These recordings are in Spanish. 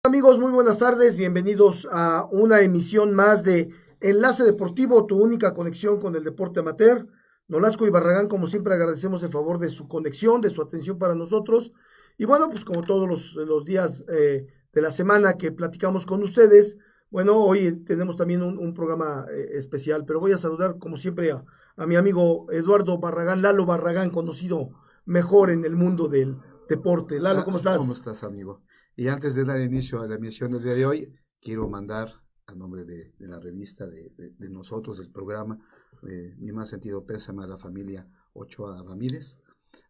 Amigos, muy buenas tardes, bienvenidos a una emisión más de Enlace Deportivo, tu única conexión con el deporte amateur. Nolasco y Barragán, como siempre, agradecemos el favor de su conexión, de su atención para nosotros. Y bueno, pues como todos los días de la semana que platicamos con ustedes, bueno, hoy tenemos también un programa especial, pero voy a saludar como siempre a mi amigo Eduardo Barragán, Lalo Barragán, conocido mejor en el mundo del deporte. Lalo, ¿cómo estás? ¿Cómo estás, amigo? Y antes de dar inicio a la emisión del día de hoy, quiero mandar a nombre de la revista, de nosotros, del programa, mi más sentido pésame a la familia Ochoa Ramírez,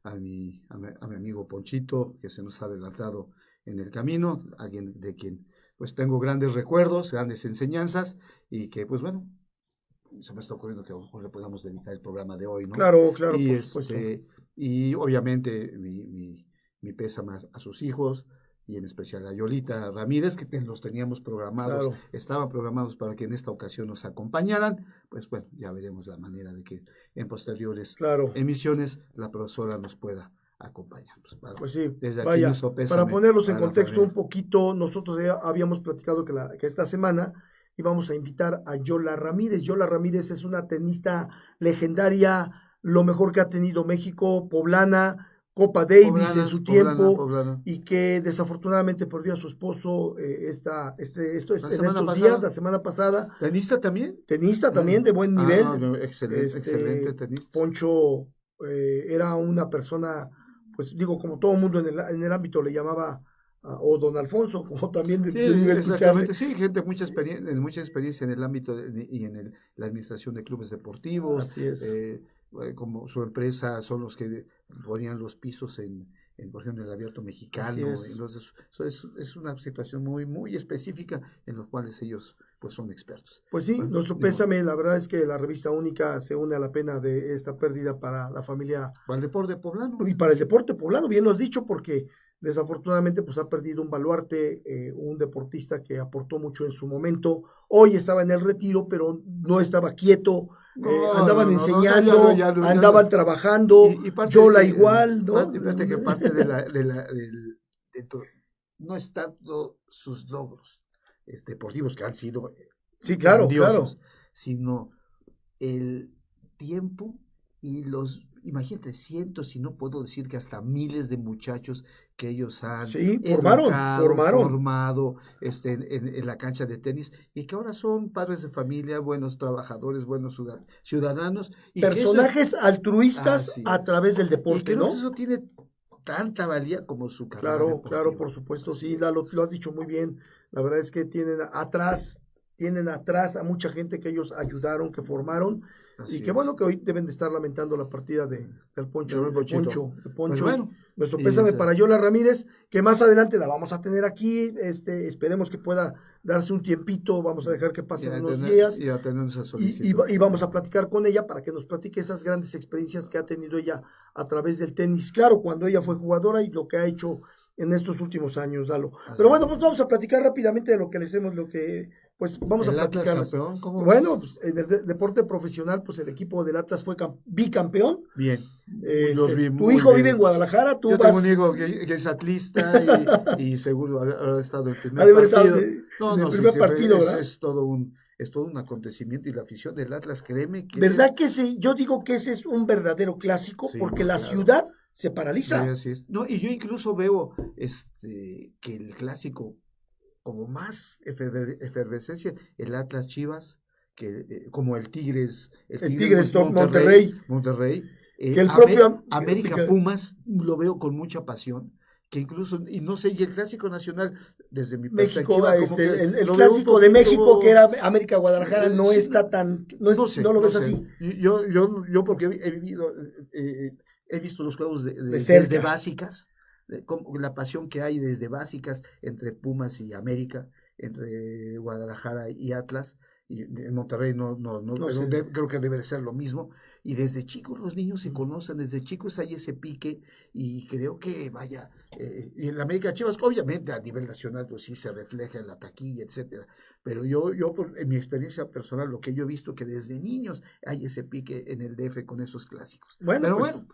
a mi amigo Ponchito, que se nos ha adelantado en el camino, alguien de quien pues tengo grandes recuerdos, grandes enseñanzas, y que pues bueno, se me está ocurriendo que a lo mejor le podamos dedicar el programa de hoy, ¿no? Claro, Y, por supuesto. y obviamente mi pésame a sus hijos, y en especial a Yolita Ramírez, que los teníamos programados, Claro. estaban programados para que en esta ocasión nos acompañaran. Pues bueno, ya veremos la manera de que en posteriores emisiones la profesora nos pueda acompañarnos. Pues sí, desde aquí vaya, para ponerlos en contexto un poquito, nosotros ya habíamos platicado que esta semana íbamos a invitar a Yola Ramírez. Yola Ramírez es una tenista legendaria, lo mejor que ha tenido México, poblana, Copa Davis en su tiempo, poblana. Y que desafortunadamente perdió a su esposo en estos pasada. días, la semana pasada. ¿Tenista también? Tenista también, de buen nivel. Excelente tenista. Poncho era una persona, pues digo, como todo mundo en el ámbito le llamaba, o don Alfonso, como también escucharle. Sí, gente de mucha experiencia en el ámbito y en la administración de clubes deportivos. Así es. Como su empresa son los que ponían los pisos por ejemplo, en el abierto mexicano. Entonces, es una situación muy, muy específica en los cuales ellos pues son expertos. Pues sí, nuestro pésame, la verdad es que la revista Única se une a la pena de esta pérdida para la familia. Para el deporte poblano. Y para el deporte poblano, bien lo has dicho, porque desafortunadamente pues ha perdido un baluarte, un deportista que aportó mucho en su momento. Hoy estaba en el retiro, pero no estaba quieto. Andaban enseñando, andaban trabajando, Yola igual, ¿no? Fíjate que parte no es tanto sus logros deportivos que han sido sí, claro, sino el tiempo y imagínate, cientos, si no puedo decir que hasta miles de muchachos que ellos han formado en la cancha de tenis, y que ahora son padres de familia, buenos trabajadores, buenos ciudadanos. Y personajes altruistas a través del deporte, y que ¿no? Eso tiene tanta valía como su carrera deportiva. Claro, por supuesto, sí, lo has dicho muy bien. La verdad es que tienen atrás a mucha gente que ellos ayudaron, que formaron. Así y que bueno, que hoy deben de estar lamentando la partida del Poncho. Pues bueno, nuestro pésame para Yola Ramírez, que más adelante la vamos a tener aquí. Esperemos que pueda darse un tiempito, vamos a dejar que pasen unos días. Y vamos a platicar con ella para que nos platique esas grandes experiencias que ha tenido ella a través del tenis. Claro, cuando ella fue jugadora y lo que ha hecho en estos últimos años, Lalo. Pero bueno, pues vamos a platicar rápidamente de lo que le hacemos, pues vamos a platicar. Bueno, pues en el deporte profesional, pues el equipo del Atlas fue bicampeón. Bien. Tu hijo vive en Guadalajara, Yo tengo un hijo que es atlista y seguro ha estado en el primer partido. Es todo un acontecimiento, y la afición del Atlas, créeme que ¿verdad que sí? Yo digo que ese es un verdadero clásico, porque la ciudad se paraliza. Sí, no, y yo incluso veo que el clásico como más efervescencia, el Atlas Chivas, como el Tigres Monterrey, que el propio América Pumas, lo veo con mucha pasión, que incluso, y no sé, y el clásico nacional, desde mi perspectiva, el clásico de México, que era América Guadalajara, no está tan, no lo ves así. Yo porque he visto los juegos desde básicas, como la pasión que hay desde básicas entre Pumas y América, entre Guadalajara y Atlas, y en Monterrey creo que debe de ser lo mismo, y desde chicos los niños se conocen, desde chicos hay ese pique, y creo que y en la América Chivas, obviamente a nivel nacional, pues sí se refleja en la taquilla, etcétera. Pero yo en mi experiencia personal, lo que yo he visto, que desde niños hay ese pique en el DF con esos clásicos. Bueno, Pero pues,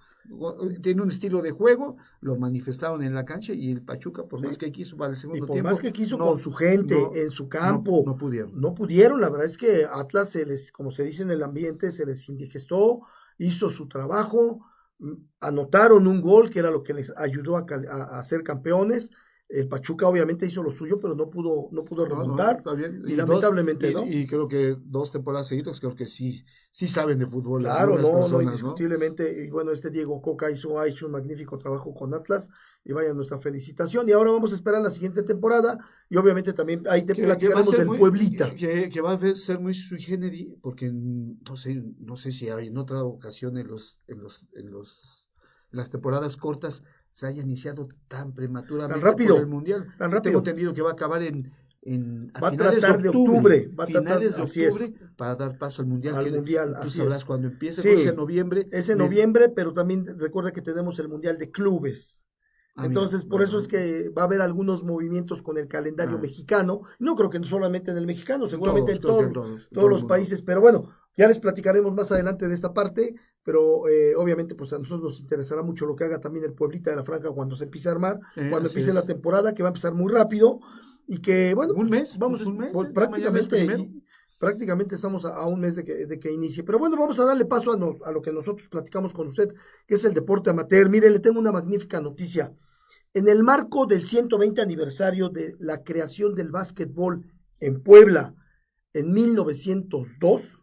tiene un estilo de juego, lo manifestaron en la cancha y el Pachuca, por más que quiso para el y segundo por tiempo, más que quiso no, con su gente, no, en su campo, no pudieron. no pudieron. La verdad es que Atlas se les, como se dice en el ambiente, se les indigestó, hizo su trabajo, anotaron un gol que era lo que les ayudó a ser campeones. El Pachuca obviamente hizo lo suyo, pero no pudo remontar. Está bien. Y lamentablemente, ¿no? Y creo que 2 temporadas seguidas, creo que sí saben de fútbol. Claro, algunas no, personas, indiscutiblemente. Y bueno, Diego Coca ha hecho un magnífico trabajo con Atlas. Y vaya nuestra felicitación. Y ahora vamos a esperar la siguiente temporada. Y obviamente también ahí te platicaremos del Pueblita. Que va a ser muy sui generis, porque no sé si hay en otra ocasión en las temporadas cortas se haya iniciado tan prematuramente rápido, por el Mundial. tan rápido. Tengo entendido que va a acabar a finales de octubre. Finales de octubre para dar paso al Mundial. Tú sabrás cuando empiece, sí, es en noviembre. Es en noviembre, pero también recuerda que tenemos el Mundial de Clubes. Entonces, por eso es que va a haber algunos movimientos con el calendario mexicano. No creo que solamente en el mexicano, seguramente en todos los países. Pero bueno, ya les platicaremos más adelante de esta parte. Pero obviamente, pues a nosotros nos interesará mucho lo que haga también el Pueblita de la Franja cuando se empiece a armar, cuando empiece la temporada, que va a empezar muy rápido. Y que, bueno, un mes, prácticamente estamos a un mes de que inicie. Pero bueno, vamos a darle paso a lo que nosotros platicamos con usted, que es el deporte amateur. Mire, le tengo una magnífica noticia. En el marco del 120 aniversario de la creación del básquetbol en Puebla en 1902,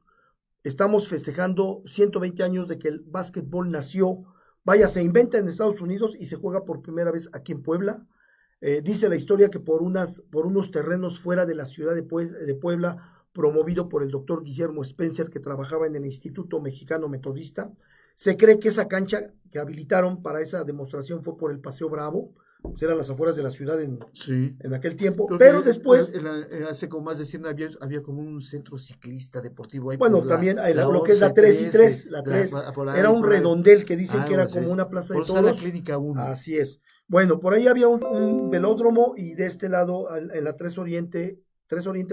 estamos festejando 120 años de que el básquetbol nació. Vaya, se inventa en Estados Unidos y se juega por primera vez aquí en Puebla. Dice la historia que por unos terrenos fuera de la ciudad de Puebla, promovido por el doctor Guillermo Spencer, que trabajaba en el Instituto Mexicano Metodista, se cree que esa cancha que habilitaron para esa demostración fue por el Paseo Bravo, pues eran las afueras de la ciudad en aquel tiempo, pero después... hace como más de 100 había como un centro ciclista deportivo ahí. Bueno, también lo que es la 3 y 3, era un redondel que dicen que era como una plaza de toros. La Clínica 1. Así es. Bueno, por ahí había un velódromo y de este lado, en la 3 Oriente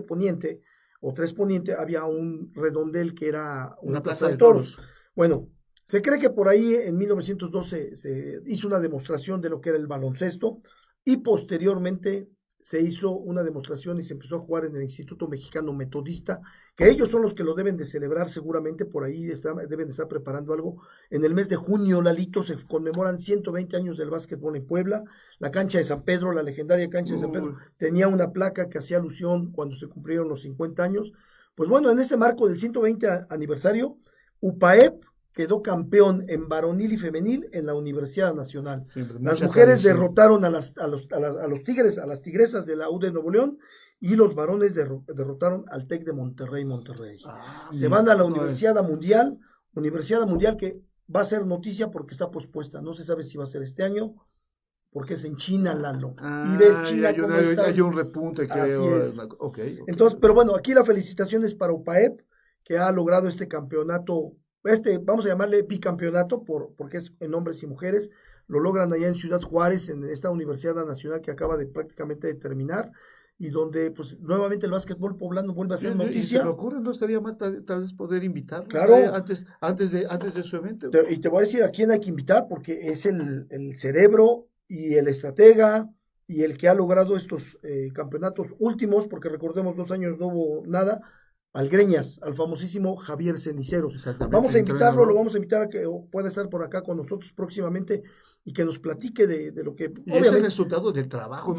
Poniente, o 3 Poniente, había un redondel que era una plaza de toros. Bueno, se cree que por ahí en 1912 se hizo una demostración de lo que era el baloncesto y posteriormente se hizo una demostración y se empezó a jugar en el Instituto Mexicano Metodista, que ellos son los que lo deben de celebrar seguramente, por ahí deben de estar preparando algo. En el mes de junio, Lalito, se conmemoran 120 años del básquetbol en Puebla. La cancha de San Pedro, la legendaria cancha de San Pedro, tenía una placa que hacía alusión cuando se cumplieron los 50 años. Pues bueno, en este marco del 120 aniversario, UPAEP quedó campeón en varonil y femenil en la Universidad Nacional. Las mujeres derrotaron a las Tigres, a las Tigresas de la U de Nuevo León, y los varones derrotaron al TEC de Monterrey. Se van a la Universidad Mundial que va a ser noticia porque está pospuesta. No se sabe si va a ser este año, porque es en China, Lalo. Y ves China cómo está. Hay un repunte, creo. Así es. Entonces, pero bueno, aquí la felicitación es para UPAEP, que ha logrado este campeonato. Vamos a llamarle bicampeonato porque es en hombres y mujeres. Lo logran allá en Ciudad Juárez, en esta Universidad Nacional que acaba de prácticamente de terminar, y donde pues nuevamente el básquetbol poblano vuelve a ser noticia. Y se me ocurre, no estaría mal tal vez poder invitarlo. Claro. Antes de su evento. Y te voy a decir a quién hay que invitar, porque es el cerebro y el estratega y el que ha logrado estos campeonatos últimos, porque recordemos 2 años no hubo nada. Al Greñas, al famosísimo Javier Ceniceros. Vamos a invitarlo, lo vamos a invitar a que pueda estar por acá con nosotros próximamente y que nos platique de lo que... Y es el resultado del trabajo,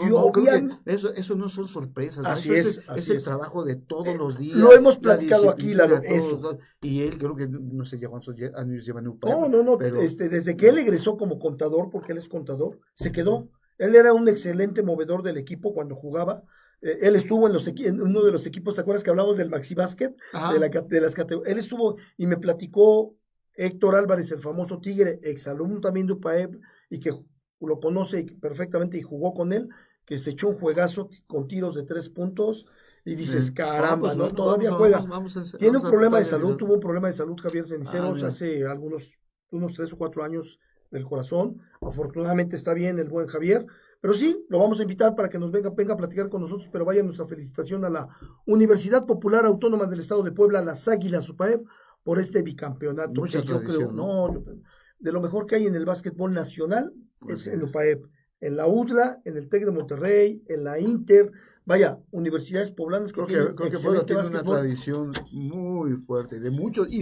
eso no son sorpresas. Así es el trabajo de todos los días. Lo hemos platicado aquí, eso. Y él creo que no sé ya cuántos años lleva en UPA. No, pero... desde que él egresó como contador, porque él es contador, se quedó. Él era un excelente movedor del equipo cuando jugaba. Él estuvo en uno de los equipos, ¿te acuerdas que hablamos del Maxi Basket? De las categorías. Él estuvo y me platicó Héctor Álvarez, el famoso Tigre, exalumno también de UPAEP, y que lo conoce perfectamente y jugó con él, que se echó un juegazo con tiros de 3 puntos, y dices, caramba, ¿no? Todavía juega. Tiene un problema de salud, tuvo un problema de salud Javier Ceniceros hace unos 3 o 4 años. del corazón. Afortunadamente está bien el buen Javier, pero sí, lo vamos a invitar para que nos venga a platicar con nosotros, pero vaya nuestra felicitación a la Universidad Popular Autónoma del Estado de Puebla, las Águilas UPAEP, por este bicampeonato Mucha que yo creo, tradición, ¿no? de lo mejor que hay en el básquetbol nacional es Así en es. UPAEP, en la UDLA, en el TEC de Monterrey, en la Inter, vaya, universidades poblanas que tienen Creo que Puebla excelente tiene una básquetbol. tradición muy fuerte, y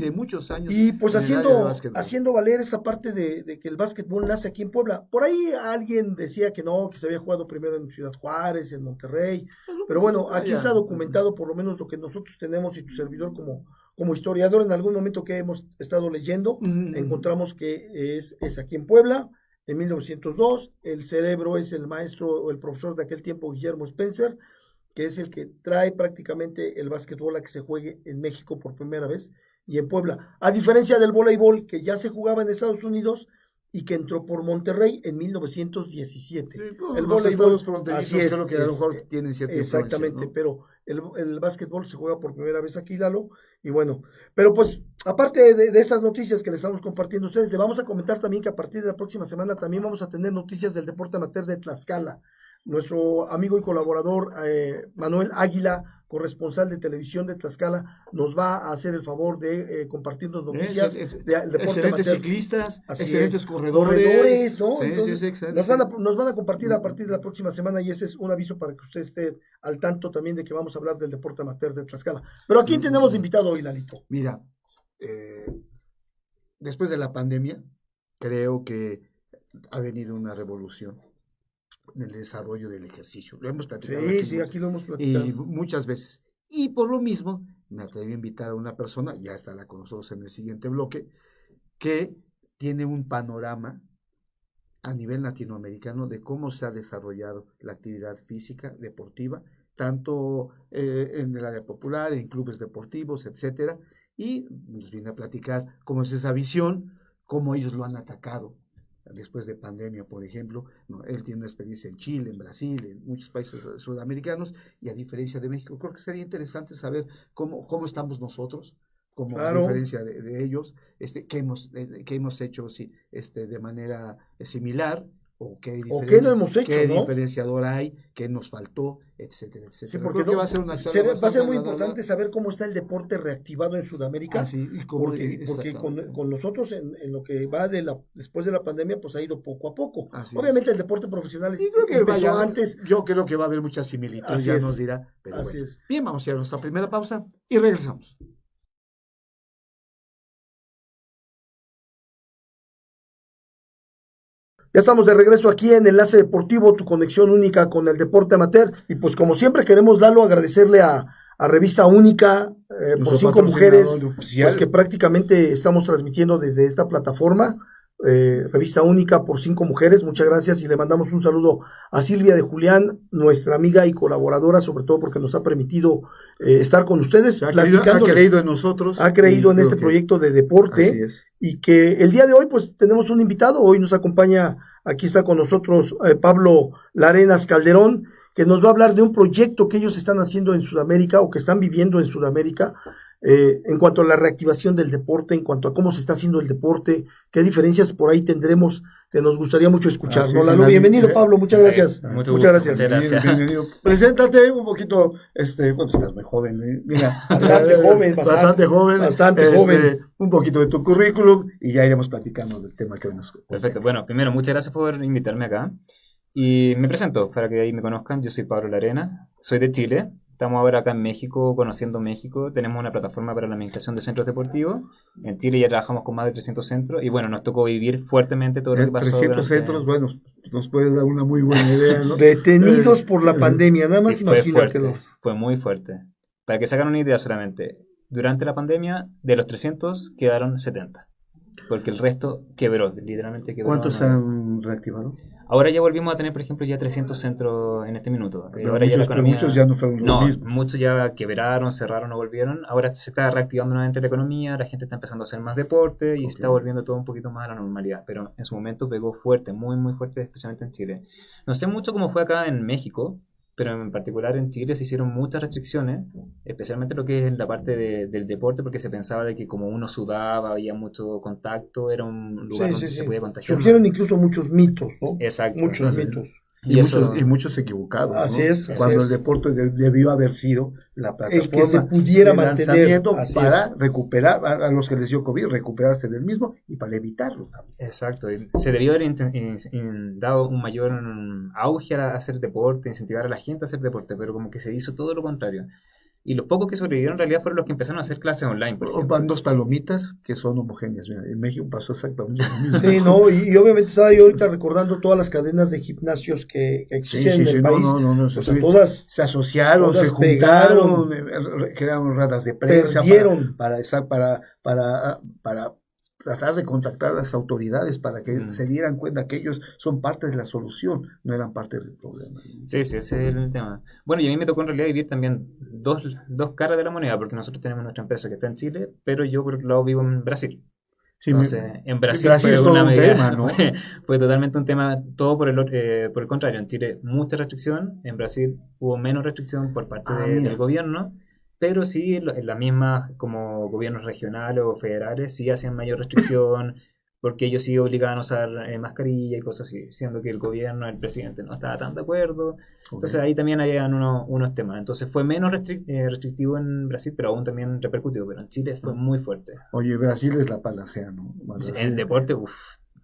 de muchos años Y pues en el área de básquetbol. haciendo valer esta parte de que el básquetbol nace aquí en Puebla. Por ahí alguien decía que no, que se había jugado primero en Ciudad Juárez, en Monterrey. Pero bueno, aquí está documentado por lo menos lo que nosotros tenemos y tu servidor como historiador en algún momento que hemos estado leyendo, encontramos que es aquí en Puebla, en 1902. El cerebro es el maestro o el profesor de aquel tiempo, Guillermo Spencer, que es el que trae prácticamente el básquetbol a que se juegue en México por primera vez y en Puebla. A diferencia del voleibol, que ya se jugaba en Estados Unidos y que entró por Monterrey en 1917. Sí, El los voleibol, estados fronterizos así es, creo que a lo mejor tienen cierta exactamente, influencia, ¿no? pero el básquetbol se juega por primera vez aquí, Lalo, y bueno, pero pues, aparte de estas noticias que les estamos compartiendo a ustedes, le vamos a comentar también que a partir de la próxima semana también vamos a tener noticias del deporte amateur de Tlaxcala. Nuestro amigo y colaborador Manuel Águila, corresponsal de televisión de Tlaxcala, nos va a hacer el favor de compartirnos noticias del deporte excelentes amateur. ciclistas, Así excelentes es. corredores, ¿no? Sí, Entonces, sí, sí, nos van a compartir a partir de la próxima semana y ese es un aviso para que usted esté al tanto también de que vamos a hablar del deporte amateur de Tlaxcala. Pero ¿a quién tenemos de invitado hoy, Lalito? Mira, después de la pandemia, creo que ha venido una revolución en el desarrollo del ejercicio. Lo hemos platicado aquí lo hemos platicado. Y muchas veces. Y por lo mismo, me atreví a invitar a una persona, ya estará con nosotros en el siguiente bloque, que tiene un panorama a nivel latinoamericano de cómo se ha desarrollado la actividad física deportiva, tanto en el área popular, en clubes deportivos, etcétera, y nos viene a platicar cómo es esa visión, cómo ellos lo han atacado después de pandemia, por ejemplo. No, él tiene una experiencia en Chile, en Brasil, en muchos países sudamericanos, y a diferencia de México, creo que sería interesante saber cómo estamos nosotros, como a diferencia de ellos, qué hemos hecho de manera similar, o qué no hemos hecho, qué ¿no? diferenciador hay, qué nos faltó, etcétera, etcétera. Sí, porque no, va a ser una charla va a ser muy importante saber cómo está el deporte reactivado en Sudamérica, porque con nosotros en lo que va después de la pandemia, pues ha ido poco a poco. Obviamente el deporte profesional empezó antes. Yo creo que va a haber muchas similitudes, ya nos dirá. Pero bueno. Bien, vamos a ir a nuestra primera pausa y regresamos. Ya estamos de regreso aquí en Enlace Deportivo, tu conexión única con el deporte amateur. Y pues como siempre queremos, Lalo, agradecerle a Revista Única por 5 mujeres, pues que prácticamente estamos transmitiendo desde esta plataforma. Revista Única por 5 mujeres, muchas gracias y le mandamos un saludo a Silvia de Julián, nuestra amiga y colaboradora, sobre todo porque nos ha permitido estar con ustedes. Ha creído en nosotros. Ha creído en este proyecto de deporte y que el día de hoy pues tenemos un invitado, hoy nos acompaña, aquí está con nosotros Pablo Larenas Calderón, que nos va a hablar de un proyecto que ellos están haciendo en Sudamérica o que están viviendo en Sudamérica. En cuanto a la reactivación del deporte, en cuanto a cómo se está haciendo el deporte, qué diferencias por ahí tendremos, que nos gustaría mucho escuchar. ¿No? Bienvenido, Pablo, muchas gracias. Muchas gracias. Bienvenido. Preséntate un poquito, bueno, estás muy joven, mira, bastante joven. Un poquito de tu currículum y ya iremos platicando del tema que hoy nos. Perfecto, bueno, primero, muchas gracias por invitarme acá. Y me presento, para que ahí me conozcan, yo soy Pablo Larena, soy de Chile. Estamos ahora acá en México, conociendo México. Tenemos una plataforma para la administración de centros deportivos. En Chile ya trabajamos con más de 300 centros. Y bueno, nos tocó vivir fuertemente todo lo que pasó. 300 centros, bueno, nos puedes dar una muy buena idea, ¿no? Detenidos por la pandemia, nada más imagínate. Fue muy fuerte. Para que se hagan una idea solamente, durante la pandemia, de los 300 quedaron 70. Porque el resto quebró, literalmente quebró. ¿Cuántos se han reactivado? Ahora ya volvimos a tener, por ejemplo, ya 300 centros en este minuto. Ahora muchos ya no fueron lo mismo. Muchos ya quebraron, cerraron o volvieron. Ahora se está reactivando nuevamente la economía, la gente está empezando a hacer más deporte y se está volviendo todo un poquito más a la normalidad. Pero en su momento pegó fuerte, muy, muy fuerte, especialmente en Chile. No sé mucho cómo fue acá en México, pero en particular en Chile se hicieron muchas restricciones, especialmente lo que es la parte del deporte, porque se pensaba de que como uno sudaba, había mucho contacto, era un lugar Sí, donde sí, se sí. podía contagiar Surgieron más. incluso muchos mitos, ¿no? Exacto. Muchos mitos. Y eso, Y muchos equivocados, Así ¿no? es, así Cuando el es. deporte debió haber sido la El que se plataforma pudiera de mantener, lanzamiento así para es. recuperar a los que les dio COVID, recuperarse del mismo y para evitarlo también. exacto. Y se debió haber dado un mayor auge a hacer deporte, incentivar a la gente a hacer deporte, pero como que se hizo todo lo contrario. Y los pocos que sobrevivieron en realidad fueron los que empezaron a hacer clases online, por ejemplo. Van dos palomitas que son homogéneas. Mira, en México pasó exactamente lo mismo. Sí, no, y obviamente estaba yo ahorita recordando todas las cadenas de gimnasios que Sí, existen sí, en sí, el no, país. no, O sea, todas se asociaron, todas se juntaron, pegaron. crearon ruedas de prensa Perdieron. para tratar de contactar a las autoridades para que Mm. se dieran cuenta que ellos son parte de la solución, no eran parte del problema. Sí, sí, ese es el tema. Bueno, y a mí me tocó en realidad vivir también dos caras de la moneda, porque nosotros tenemos nuestra empresa que está en Chile, pero yo por otro lado vivo en Brasil. Sí, Entonces, en Brasil Brasil fue es todo una un medida, tema, ¿no? fue totalmente un tema, todo por el contrario. En Chile mucha restricción, en Brasil hubo menos restricción por parte del Mira. gobierno, pero sí en las mismas como gobiernos regionales o federales sí hacían mayor restricción, porque ellos sí obligaban a usar mascarilla y cosas así, siendo que el gobierno, el presidente no estaba tan de acuerdo. Entonces ahí también habían unos temas. Entonces fue menos restrictivo en Brasil, pero aún también repercutió. Pero en Chile fue muy fuerte. Oye, Brasil es la panacea, ¿no? En el deporte,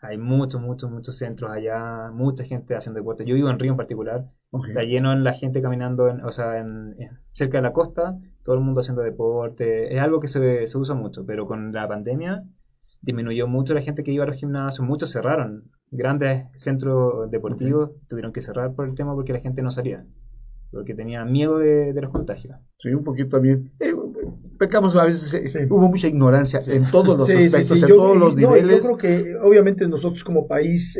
hay muchos centros allá, mucha gente haciendo deporte. Yo vivo en Río en particular, Ok. está lleno en la gente caminando, o sea, cerca de la costa, todo el mundo haciendo deporte. Es algo que se usa mucho, pero con la pandemia disminuyó mucho la gente que iba a los gimnasios, muchos cerraron. Grandes centros deportivos tuvieron que cerrar por el tema porque la gente no salía, porque tenía miedo de los contagios. Sí, un poquito también. Pecamos a veces, Sí. hubo mucha ignorancia en todos los Sí, aspectos, sí. en todos los No, y yo niveles. creo que obviamente nosotros como país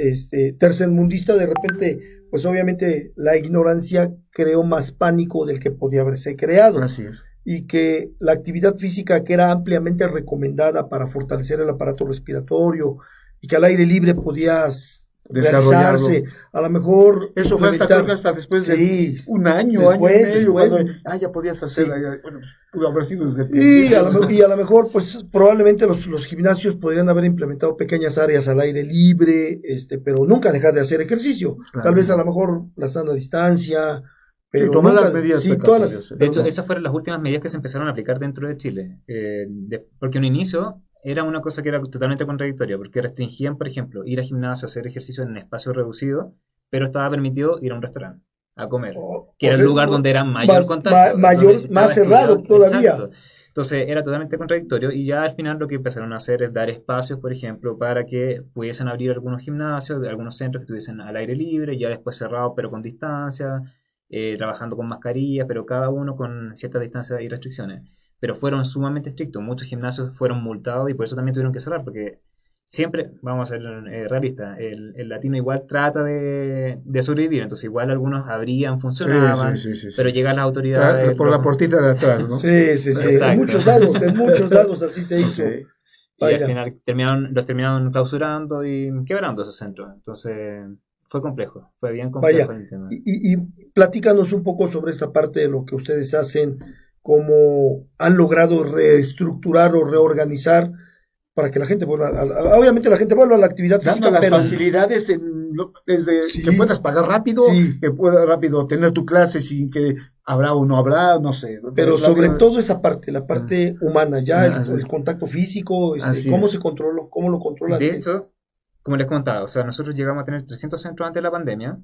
tercermundista, de repente, pues obviamente la ignorancia creó más pánico del que podía haberse creado. Así es. Y que la actividad física que era ampliamente recomendada para fortalecer el aparato respiratorio y que al aire libre podías Desarrollarlo. realizarse, a lo mejor Eso fue hasta, creo que hasta después sí, de un año, después, año y medio, después. cuando, ya podías hacer, Sí. bueno, pudo haber sido desde el Y principio. a lo mejor, pues probablemente los gimnasios podrían haber implementado pequeñas áreas al aire libre, pero nunca dejar de hacer ejercicio. Claro. Tal vez a lo mejor la sana distancia, pero Sí, tomar nunca, las medidas sí, todas las- precautorias. De hecho, no. esas fueron las últimas medidas que se empezaron a aplicar dentro de Chile. Porque en un inicio era una cosa que era totalmente contradictoria, porque restringían, por ejemplo, ir al gimnasio, hacer ejercicio en espacio reducido, pero estaba permitido ir a un restaurante a comer, que era el lugar donde era mayor contacto. Donde más estaba cerrado estudiado. todavía. Exacto. Entonces era totalmente contradictorio y ya al final lo que empezaron a hacer es dar espacios, por ejemplo, para que pudiesen abrir algunos gimnasios, algunos centros que estuviesen al aire libre, ya después cerrados pero con distancia, trabajando con mascarillas, pero cada uno con ciertas distancias y restricciones. Pero fueron sumamente estrictos, muchos gimnasios fueron multados y por eso también tuvieron que cerrar, porque siempre, vamos a ser realistas, el latino igual trata de sobrevivir, entonces igual algunos abrían, funcionaban, Sí. pero llegan las autoridades... Por la puertita de atrás, ¿no? Sí, sí, sí. Exacto. En muchos lados así se hizo. Ok. Y al Vaya. final los terminaron clausurando y quebrando esos centros. Entonces fue complejo, fue bien complejo Vaya. el tema. Y platícanos un poco sobre esta parte de lo que ustedes hacen, cómo han logrado reestructurar o reorganizar para que la gente vuelva, obviamente la gente vuelva a la actividad Dando física, las pero facilidades desde Sí. que puedas pagar rápido, Sí. que puedas rápido tener tu clase sin que habrá o no habrá, no sé. pero La sobre vida- todo esa parte, la parte humana, ya Así el es. contacto físico, Así cómo es. se controló, cómo lo controlan. De hecho, como les contaba, o sea, nosotros llegamos a tener 300 centros antes de la pandemia.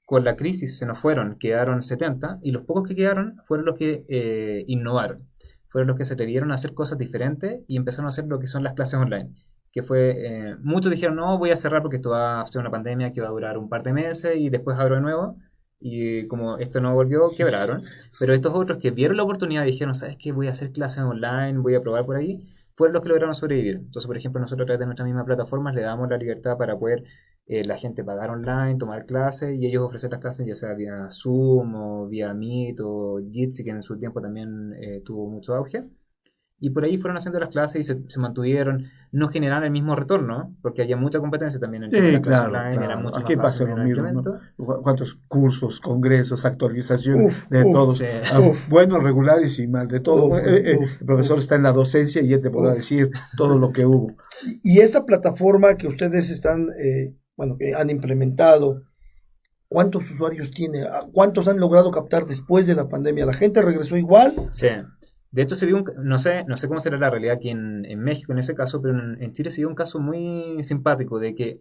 Con la crisis se nos fueron, quedaron 70 y los pocos que quedaron fueron los que innovaron. Fueron los que se atrevieron a hacer cosas diferentes y empezaron a hacer lo que son las clases online. Que fue, muchos dijeron, no, voy a cerrar porque esto va a ser una pandemia que va a durar un par de meses y después abro de nuevo. Y como esto no volvió, quebraron. Pero estos otros que vieron la oportunidad y dijeron, ¿sabes qué? Voy a hacer clases online, voy a probar por ahí, fueron los que lograron sobrevivir. Entonces, por ejemplo, nosotros a través de nuestras mismas plataformas le damos la libertad para poder la gente pagar online, tomar clases y ellos ofrecer las clases ya sea vía Zoom o vía Meet o Jitsi, que en su tiempo también tuvo mucho auge. Y por ahí fueron haciendo las clases y se mantuvieron, no generaron el mismo retorno, porque había mucha competencia también en el tema de Sí, las clases claro, online, era claro. mucho Aquí más pasa fácil lo en el mismo, ¿no? implemento. ¿Cuántos cursos, congresos, actualización Uf, de uf, todos? Sí. Buenos, regulares y mal de todo. Uf, uf, El profesor está en la docencia y él te podrá uf. decir todo lo que hubo. Y esta plataforma que ustedes están, bueno, que han implementado, ¿cuántos usuarios tiene? ¿Cuántos han logrado captar después de la pandemia? ¿La gente regresó igual? Sí. De hecho, se dio no sé cómo será la realidad aquí en México en ese caso, pero en Chile se dio un caso muy simpático de que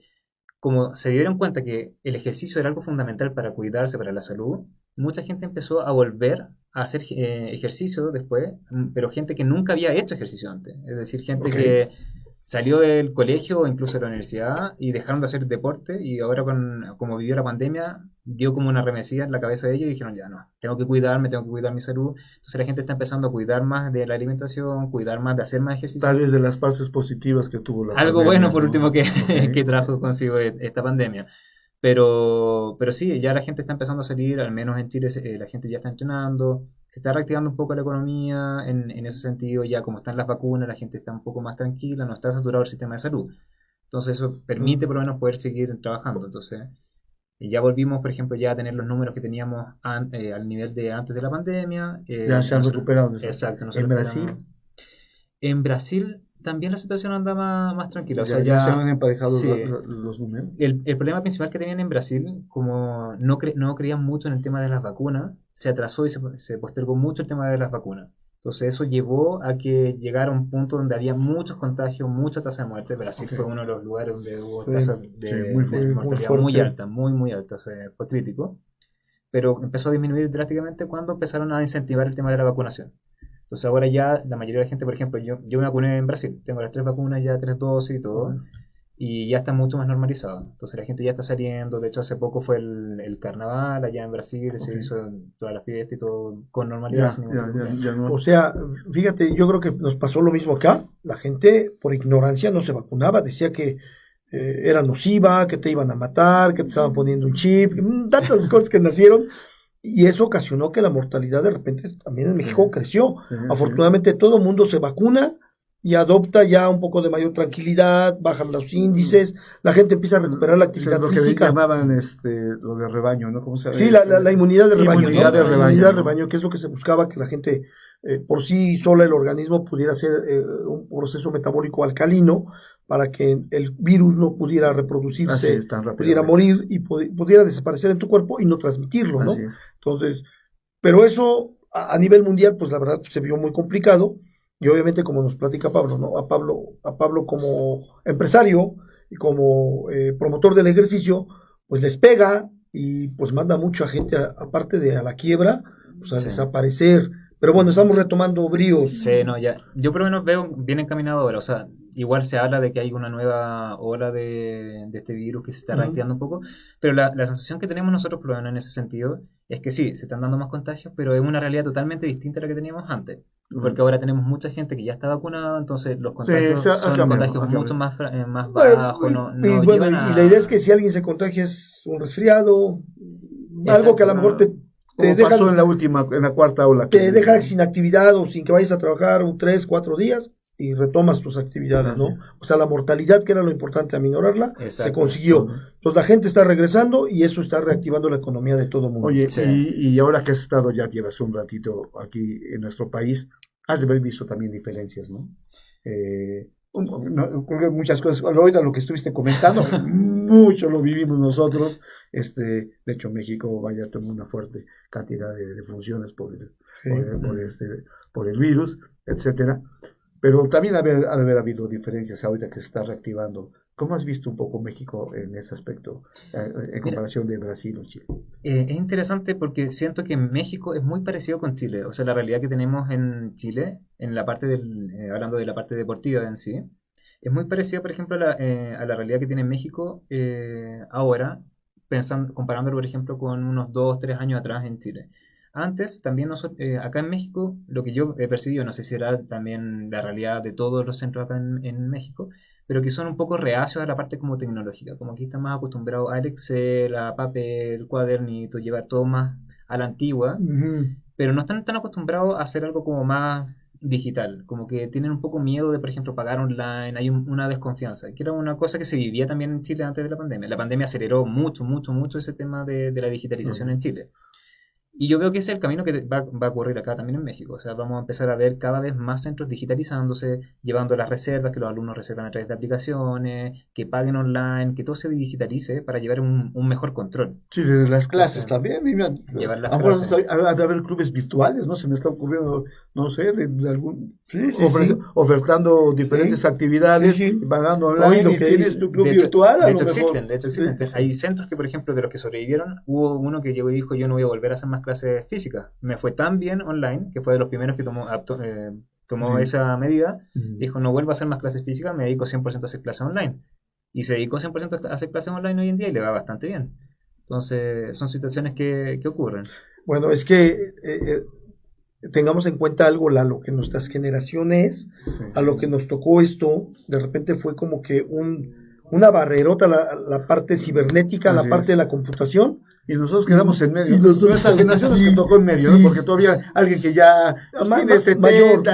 como se dieron cuenta que el ejercicio era algo fundamental para cuidarse, para la salud, mucha gente empezó a volver a hacer ejercicio después, pero gente que nunca había hecho ejercicio antes. Es decir, gente Ok. que salió del colegio o incluso de la universidad y dejaron de hacer deporte y ahora como vivió la pandemia, dio como una remesía en la cabeza de ellos y dijeron, ya no, tengo que cuidarme, tengo que cuidar mi salud. Entonces la gente está empezando a cuidar más de la alimentación, cuidar más de hacer más ejercicio. Tal vez de las partes positivas que tuvo la Algo pandemia, bueno por ¿no? último que, Ok. que trajo consigo esta pandemia. Pero sí, ya la gente está empezando a salir, al menos en Chile la gente ya está entrenando, se está reactivando un poco la economía en ese sentido, ya como están las vacunas, la gente está un poco más tranquila, no está saturado el sistema de salud. Entonces eso permite por lo menos poder seguir trabajando. Entonces ya volvimos, por ejemplo, ya a tener los números que teníamos al nivel de antes de la pandemia. Ya se han recuperado. Exacto. En Nosotros Brasil, en Brasil también la situación anda más tranquila. O sea, ya se ya han emparejado sí. los números. El problema principal que tenían en Brasil, como no creían mucho en el tema de las vacunas, se atrasó y se postergó mucho el tema de las vacunas. Entonces eso llevó a que llegara a un punto donde había muchos contagios, mucha tasa de muerte. Brasil Ok. fue uno de los lugares donde hubo Sí, tasas sí, muy de fuerte. mortalidad Muy muy fuerte. alta, muy alta. Fue crítico. Pero empezó a disminuir drásticamente cuando empezaron a incentivar el tema de la vacunación. Entonces ahora ya la mayoría de la gente, por ejemplo, yo me vacuné en Brasil, tengo las 3 vacunas, ya 3 dosis y todo, y ya está mucho más normalizado. Entonces la gente ya está saliendo, de hecho hace poco fue el carnaval allá en Brasil, se Ok. hizo toda la fiesta y todo con normalidad, sin ningún tipo de problema. Ya no. O sea, fíjate, yo creo que nos pasó lo mismo acá. La gente, por ignorancia, no se vacunaba. Decía que era nociva, que te iban a matar, que te estaban poniendo un chip, tantas cosas que nacieron. Y eso ocasionó que la mortalidad de repente también en México creció. Sí, sí. Afortunadamente todo el mundo se vacuna y adopta ya un poco de mayor tranquilidad, bajan los índices, la gente empieza a recuperar la O sea, actividad lo que física. llamaban lo de rebaño, ¿no? ¿Cómo se llama? Sí, la inmunidad de rebaño, Inmunidad ¿no? de La rebaño, inmunidad de ¿no? rebaño, que es lo que se buscaba, que la gente por sí sola, el organismo pudiera hacer un proceso metabólico alcalino para que el virus no pudiera Así reproducirse, es, tan pudiera rápidamente. morir y pudiera desaparecer en tu cuerpo y no transmitirlo, ¿no? Así es. Entonces, pero eso a nivel mundial, pues la verdad se vio muy complicado. Y obviamente, como nos platica Pablo, ¿no? A Pablo como empresario y como promotor del ejercicio, pues les pega y pues manda mucha gente, aparte de a la quiebra, pues a Sí. desaparecer. Pero bueno, estamos retomando bríos. Sí, no, ya. Yo por lo menos veo bien encaminado ahora. O sea, igual se habla de que hay una nueva ola de este virus que se está Ujú. reactivando un poco, pero la sensación que tenemos nosotros, por lo menos en ese sentido, es que sí, se están dando más contagios, pero es una realidad totalmente distinta a la que teníamos antes. Porque ahora tenemos mucha gente que ya está vacunada, entonces los contagios Sí, ha son cambiado, contagios ha cambiado. mucho más Bueno, bajos, no bueno, llevan y la idea es que si alguien se contagia es un resfriado, algo que a lo mejor te Como deja, pasó en la cuarta ola. te deja sin actividad o sin que vayas a trabajar 3, 4 días y retomas tus actividades, ¿no? O sea, la mortalidad, que era lo importante, aminorarla, se Exacto. consiguió. Entonces la gente está regresando y eso está reactivando la economía de todo mundo. Oye, Sí. y ahora que has estado, ya llevas un ratito aquí en nuestro país, has de haber visto también diferencias, ¿no? Creo que muchas cosas, ahorita lo que estuviste comentando, mucho lo vivimos nosotros. De hecho, México vaya tomó una fuerte cantidad de funciones por el virus, etcétera. Pero también ha de haber habido diferencias ahorita que se está reactivando. ¿Cómo has visto un poco México en ese aspecto, en comparación de Brasil o Chile? Es interesante porque siento que México es muy parecido con Chile. O sea, la realidad que tenemos en Chile, en la parte hablando de la parte deportiva en sí, es muy parecida, por ejemplo, a la realidad que tiene México ahora, comparándolo, por ejemplo, con unos 2, 3 años atrás en Chile. Antes, también acá en México, lo que yo he percibido, no sé si era también la realidad de todos los centros acá en México, pero que son un poco reacios a la parte como tecnológica, como que están más acostumbrados al Excel, a papel, cuadernito, llevar todo más a la antigua, Ujú. pero no están tan acostumbrados a hacer algo como más digital, como que tienen un poco miedo de, por ejemplo, pagar online, hay una desconfianza, que era una cosa que se vivía también en Chile antes de la pandemia. La pandemia aceleró mucho, mucho, mucho ese tema de la digitalización en Chile. Y yo veo que ese es el camino que va a ocurrir acá también en México. O sea, vamos a empezar a ver cada vez más centros digitalizándose, llevando las reservas, que los alumnos reservan a través de aplicaciones, que paguen online, que todo se digitalice para llevar un mejor control. Sí, desde las clases Entonces, también. Mira, llevar las ahora clases. ha de haber clubes virtuales, ¿no? Se me está ocurriendo, no sé, de algún Sí. ofertando diferentes actividades, Sí. pagando Hoy online, lo y que- tienes tu club De hecho, virtual, a de lo hecho mejor. existen, de hecho existen. Hay centros que, por ejemplo, de los que sobrevivieron, hubo uno que llegó y dijo, yo no voy a volver a hacer más clases físicas. Me fue tan bien online, que fue de los primeros que tomó Sí. esa medida. Mm. Dijo, no vuelvo a hacer más clases físicas, me dedico 100% a hacer clases online. Y se dedicó 100% a hacer clases online hoy en día y le va bastante bien. Entonces, son situaciones que ocurren. Bueno, es que tengamos en cuenta algo, Lalo, que nuestras generaciones, Sí. a lo que nos tocó esto, de repente fue como que una barrerota, la parte cibernética, la Así parte es. de la computación. Y nosotros quedamos en medio. Y nosotros- Nuestra generación nos sí, tocó en medio, sí. ¿no? Porque todavía alguien que ya tiene 70, mayor, 60,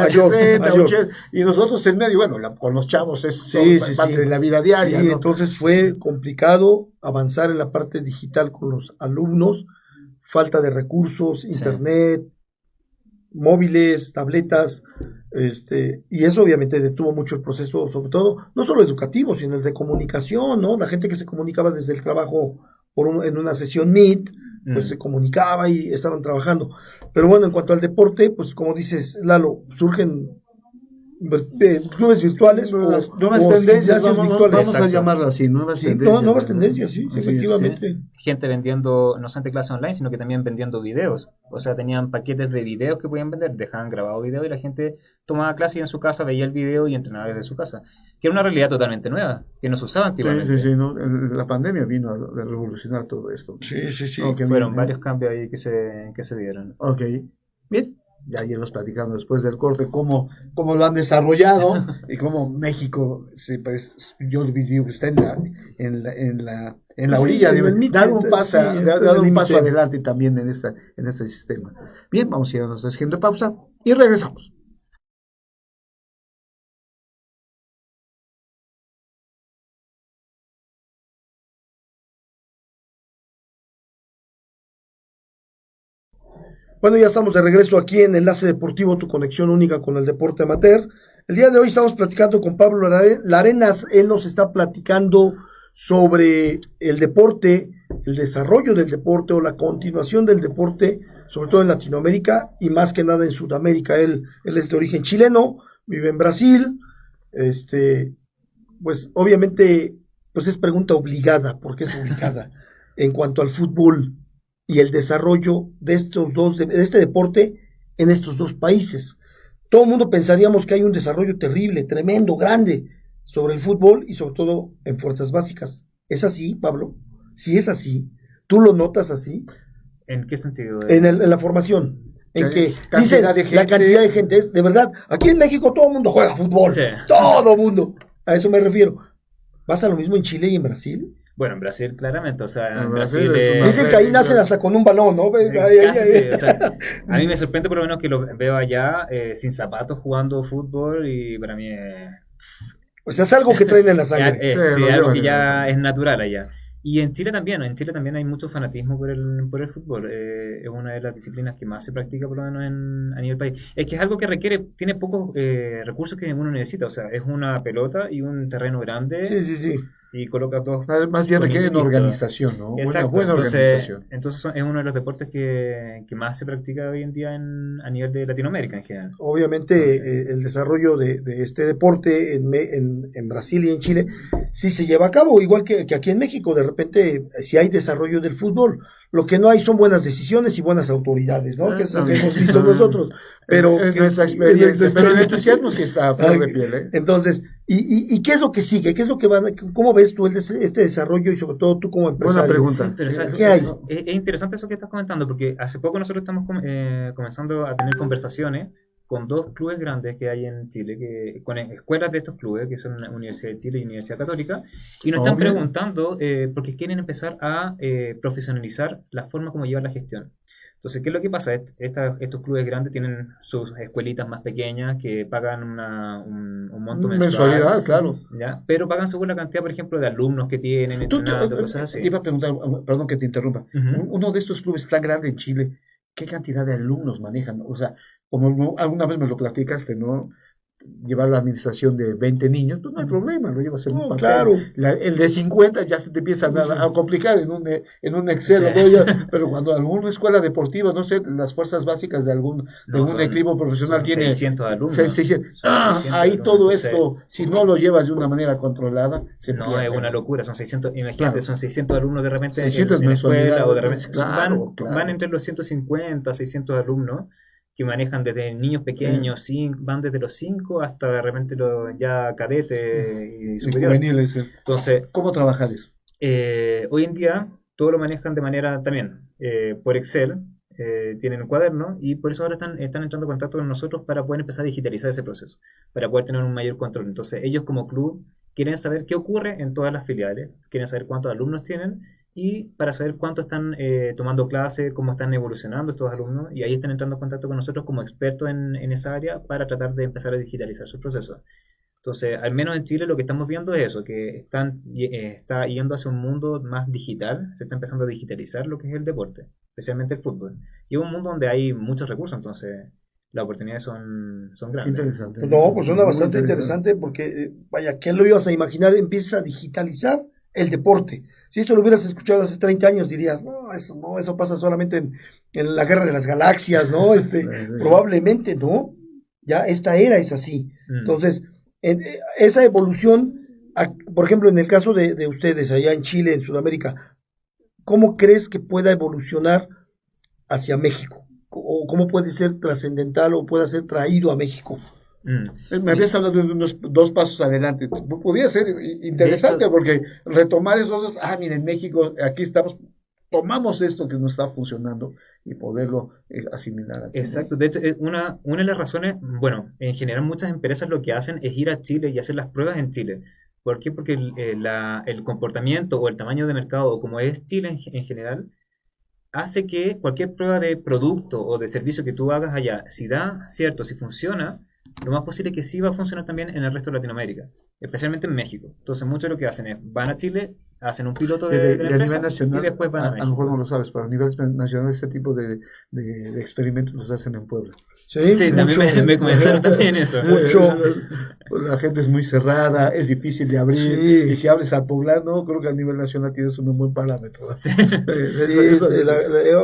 mayor. 80, y nosotros en medio, bueno, con los chavos es Sí, todo sí, parte sí. de la vida diaria, Sí, ¿no? entonces fue complicado avanzar en la parte digital con los alumnos, falta de recursos, internet, móviles, tabletas, y eso obviamente detuvo mucho el proceso, sobre todo, no solo educativo, sino el de comunicación, ¿no? La gente que se comunicaba desde el trabajo en una sesión Meet, pues se comunicaba y estaban trabajando. Pero bueno, en cuanto al deporte, pues como dices, Lalo, surgen clubes virtuales Nuevas o tendencias, gimnasios vamos virtuales. a Exacto. llamarlo así, nuevas Sí, tendencias. nuevas ¿verdad? tendencias, sí, Así es. efectivamente. Gente vendiendo, no solamente clases online, sino que también vendiendo videos. O sea, tenían paquetes de videos que podían vender, dejaban grabado video y la gente tomaba clases y en su casa veía el video y entrenaba desde su casa. Que era una realidad totalmente nueva, que no se usaba antiguamente. Sí, ¿no? La pandemia vino a revolucionar todo esto. Sí. Ok, Fueron bien, varios cambios ahí que se dieron. Ok, bien. Ya iremos platicando después del corte cómo lo han desarrollado y cómo México, pues, yo diría que está en la orilla de dar un paso, dar un paso adelante también en este sistema. Bien, vamos a ir a nuestra siguiente pausa y regresamos. Bueno, ya estamos de regreso aquí en Enlace Deportivo, tu conexión única con el deporte amateur. El día de hoy estamos platicando con Pablo Larenas. Él nos está platicando sobre el deporte, el desarrollo del deporte o la continuación del deporte, sobre todo en Latinoamérica y más que nada en Sudamérica. Él es de origen chileno, vive en Brasil. Pues obviamente, pues es pregunta obligada, porque es obligada en cuanto al fútbol y el desarrollo de este deporte en estos dos países. Todo el mundo pensaríamos que hay un desarrollo terrible, tremendo, grande sobre el fútbol y sobre todo en fuerzas básicas. ¿Es así, Pablo? Si es así, ¿tú lo notas así? ¿En qué sentido? En la formación. En que dicen cantidad de gente. la cantidad de gente es, de verdad, aquí en México todo el mundo juega fútbol. Sí. Todo el mundo. A eso me refiero. ¿Pasa lo mismo en Chile y en Brasil? Bueno, en Brasil claramente, o sea, en En Brasil Brasil es una Dicen que ahí nacen hasta con un balón, ¿no? casi sí, o sea, a mí me sorprende por lo menos que lo veo allá sin zapatos jugando fútbol y para mí O sea, es algo que traen en la sangre. sí, lo algo llevan que en la ya sangre. es natural allá. Y en Chile también hay mucho fanatismo por el fútbol. Es una de las disciplinas que más se practica por lo menos a nivel país. Es que es algo que tiene pocos recursos que uno necesita. O sea, es una pelota y un terreno grande Sí. y coloca dos. Más bien requieren listo. organización, ¿no? Exacto, Buena organización. entonces es uno de los deportes que más se practica hoy en día a nivel de Latinoamérica en general. Obviamente el desarrollo de este deporte en Brasil y en Chile sí se lleva a cabo, igual que aquí en México. De repente sí hay desarrollo del fútbol. Lo que no hay son buenas decisiones y buenas autoridades, ¿no? Que es lo que hemos visto nosotros. Pero Es nuestra experiencia, pero el entusiasmo sí está a flor de piel, ¿eh? Entonces, ¿y qué es lo que sigue? ¿Qué es lo que cómo ves tú este desarrollo y sobre todo tú como empresario? Buena pregunta. Pero ¿Qué hay? es interesante eso que estás comentando, porque hace poco nosotros estamos comenzando a tener conversaciones con dos clubes grandes que hay en Chile, con escuelas de estos clubes, que son la Universidad de Chile y Universidad Católica, y nos están preguntando, porque quieren empezar a profesionalizar la forma como llevan la gestión. Entonces, ¿qué es lo que pasa? Estos clubes grandes tienen sus escuelitas más pequeñas que pagan un monto mensual, Mensualidad, claro. ¿ya? Pero pagan según la cantidad, por ejemplo, de alumnos que tienen, entrenando, cosas así. Te iba a preguntar, perdón que te interrumpa, Ujú. uno de estos clubes tan grande en Chile, ¿qué cantidad de alumnos manejan? O sea, como alguna vez me lo platicaste, ¿no? Llevar la administración de 20 niños, pues no hay problema, lo llevas en un No, papel. claro. El de 50 ya se te empieza a complicar en un Excel, Sí. ¿no? Pero cuando alguna escuela deportiva, no sé, las fuerzas básicas de No, algún equipo profesional son tiene 600 alumnos. 600, Son 600 ahí alumnos. todo Entonces, esto, si no lo llevas de una manera controlada, se no, pierde. es una locura, son 600, imagínate, Claro. son 600 alumnos de repente 600 en escuela o de mensualidades, repente claro, claro. van entre los 150, 600 alumnos que manejan desde niños pequeños, van desde los 5 hasta de repente los ya cadetes y Y superior. juveniles. Entonces, ¿Cómo trabajar eso? hoy en día todo lo manejan de manera también por Excel, tienen un cuaderno y por eso ahora están entrando en contacto con nosotros para poder empezar a digitalizar ese proceso, para poder tener un mayor control. Entonces ellos como club quieren saber qué ocurre en todas las filiales, quieren saber cuántos alumnos tienen y para saber cuánto están tomando clases, cómo están evolucionando estos alumnos y ahí están entrando en contacto con nosotros como expertos en esa área para tratar de empezar a digitalizar sus procesos. Entonces, al menos en Chile lo que estamos viendo es eso, que está yendo hacia un mundo más digital, se está empezando a digitalizar lo que es el deporte, especialmente el fútbol. Y es un mundo donde hay muchos recursos, entonces las oportunidades son grandes. Interesante. No, pues suena Muy bastante interesante porque, vaya, ¿qué lo ibas a imaginar? Empieza a digitalizar el deporte. Si esto lo hubieras escuchado hace 30 años, dirías, no, eso pasa solamente en la Guerra de las Galaxias, ¿no? Probablemente, ¿no? Ya esta era es así. Entonces, esa evolución, por ejemplo, en el caso de ustedes allá en Chile, en Sudamérica, ¿cómo crees que pueda evolucionar hacia México? ¿O cómo puede ser trascendental o pueda ser traído a México? Me habías hablado de unos 2 pasos adelante. Podría ser interesante hecho, porque retomar esos dos, miren, México, aquí estamos, tomamos esto que nos está funcionando y poderlo asimilar aquí. Exacto, de hecho, una de las razones, bueno, en general muchas empresas lo que hacen es ir a Chile y hacer las pruebas en Chile. ¿Por qué? Porque el comportamiento o el tamaño de mercado, o como es Chile en general, hace que cualquier prueba de producto o de servicio que tú hagas allá, si da cierto, si funciona, lo más posible es que sí va a funcionar también en el resto de Latinoamérica, especialmente en México. Entonces muchos de lo que hacen es, van a Chile, hacen un piloto de la y a empresa nivel nacional, y después van a a lo México. mejor no lo sabes, pero a nivel nacional este tipo de experimentos los hacen en Puebla. Sí, también me comentaron también eso. Mucho. La gente es muy cerrada, es difícil de abrir. Sí. Y si hables al poblano, creo que a nivel nacional tienes un buen parámetro. Sí. Sí,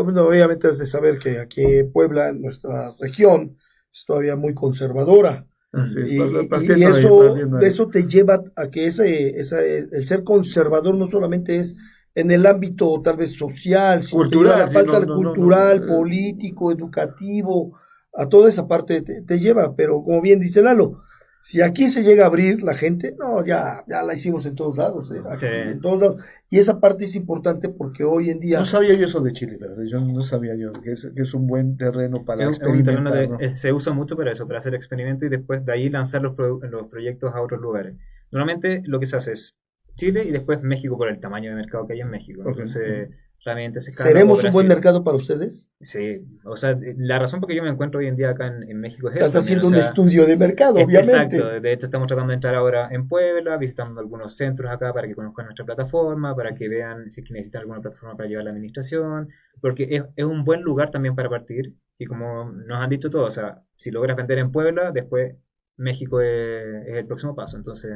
bueno, obviamente has de saber que aquí en Puebla, en nuestra región, es todavía muy conservadora. Así es, Y partiendo ahí, eso, partiendo ahí. eso te lleva a que el ser conservador no solamente es en el ámbito tal vez social, sino Cultural, la sí, falta no, cultural, político, educativo, a toda esa parte te lleva, pero como bien dice Lalo, si aquí se llega a abrir la gente, no, ya la hicimos en todos lados, aquí, Sí. en todos lados, y esa parte es importante porque hoy en día... No sabía yo eso de Chile, ¿verdad? Yo no sabía yo que es un buen terreno para Es un terreno experimentar, ¿no? se usa mucho para eso, para hacer experimentos y después de ahí lanzar los proyectos a otros lugares. Normalmente lo que se hace es Chile y después México por el tamaño de mercado que hay en México. Ok. Entonces, realmente se escala. ¿Seremos O un buen Brasil. mercado para ustedes? Sí, o sea, la razón por que yo me encuentro hoy en día acá en México es Estás eso haciendo también, un estudio de mercado, obviamente. Exacto, de hecho estamos tratando de entrar ahora en Puebla, visitando algunos centros acá para que conozcan nuestra plataforma, para que vean si es que necesitan alguna plataforma para llevar la administración, porque es un buen lugar también para partir, y como nos han dicho todos, o sea, si logras vender en Puebla, después México es el próximo paso, entonces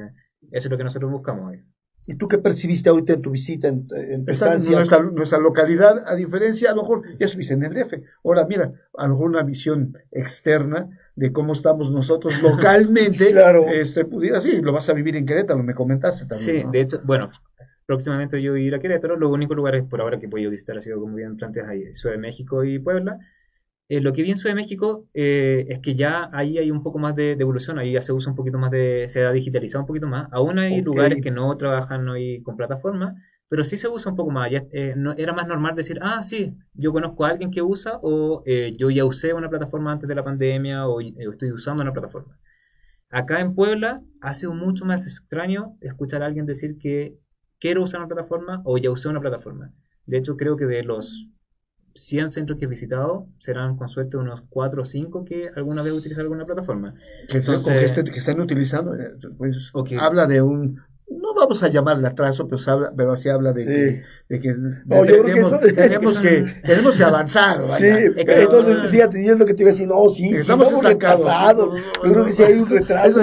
eso es lo que nosotros buscamos hoy. ¿Y tú qué percibiste ahorita en tu visita, en tu estancia? Nuestra localidad, a diferencia, a lo mejor, ya estuviste en el DF. Ahora, mira, a lo mejor una visión externa de cómo estamos nosotros localmente, Claro. Pudiera, sí, lo vas a vivir en Querétaro, me comentaste también. Sí, ¿no? de hecho, bueno, próximamente yo voy a ir a Querétaro, los únicos lugares por ahora que he podido visitar ha sido, como bien planteas ahí, Ciudad de México y Puebla. Lo que vi en Ciudad de México es que ya ahí hay un poco más de evolución, ahí ya se usa un poquito más se ha digitalizado un poquito más. Aún hay Ok. lugares que no trabajan hoy con plataforma, pero sí se usa un poco más. Ya, era más normal decir, sí, yo conozco a alguien que usa o yo ya usé una plataforma antes de la pandemia o estoy usando una plataforma. Acá en Puebla ha sido mucho más extraño escuchar a alguien decir que quiero usar una plataforma o ya usé una plataforma. De hecho, creo que de los 100 centros que he visitado, serán con suerte unos 4 o 5 que alguna vez utilizan alguna plataforma. Entonces, que están utilizando, pues, okay. habla de un, no vamos a llamarle atraso, pero sí habla de que No, yo creo que eso, tenemos que avanzar. Vaya. Sí, entonces, fíjate, yo es lo que te iba a decir, no, sí, estamos retrasados. Yo creo que sí hay un retraso,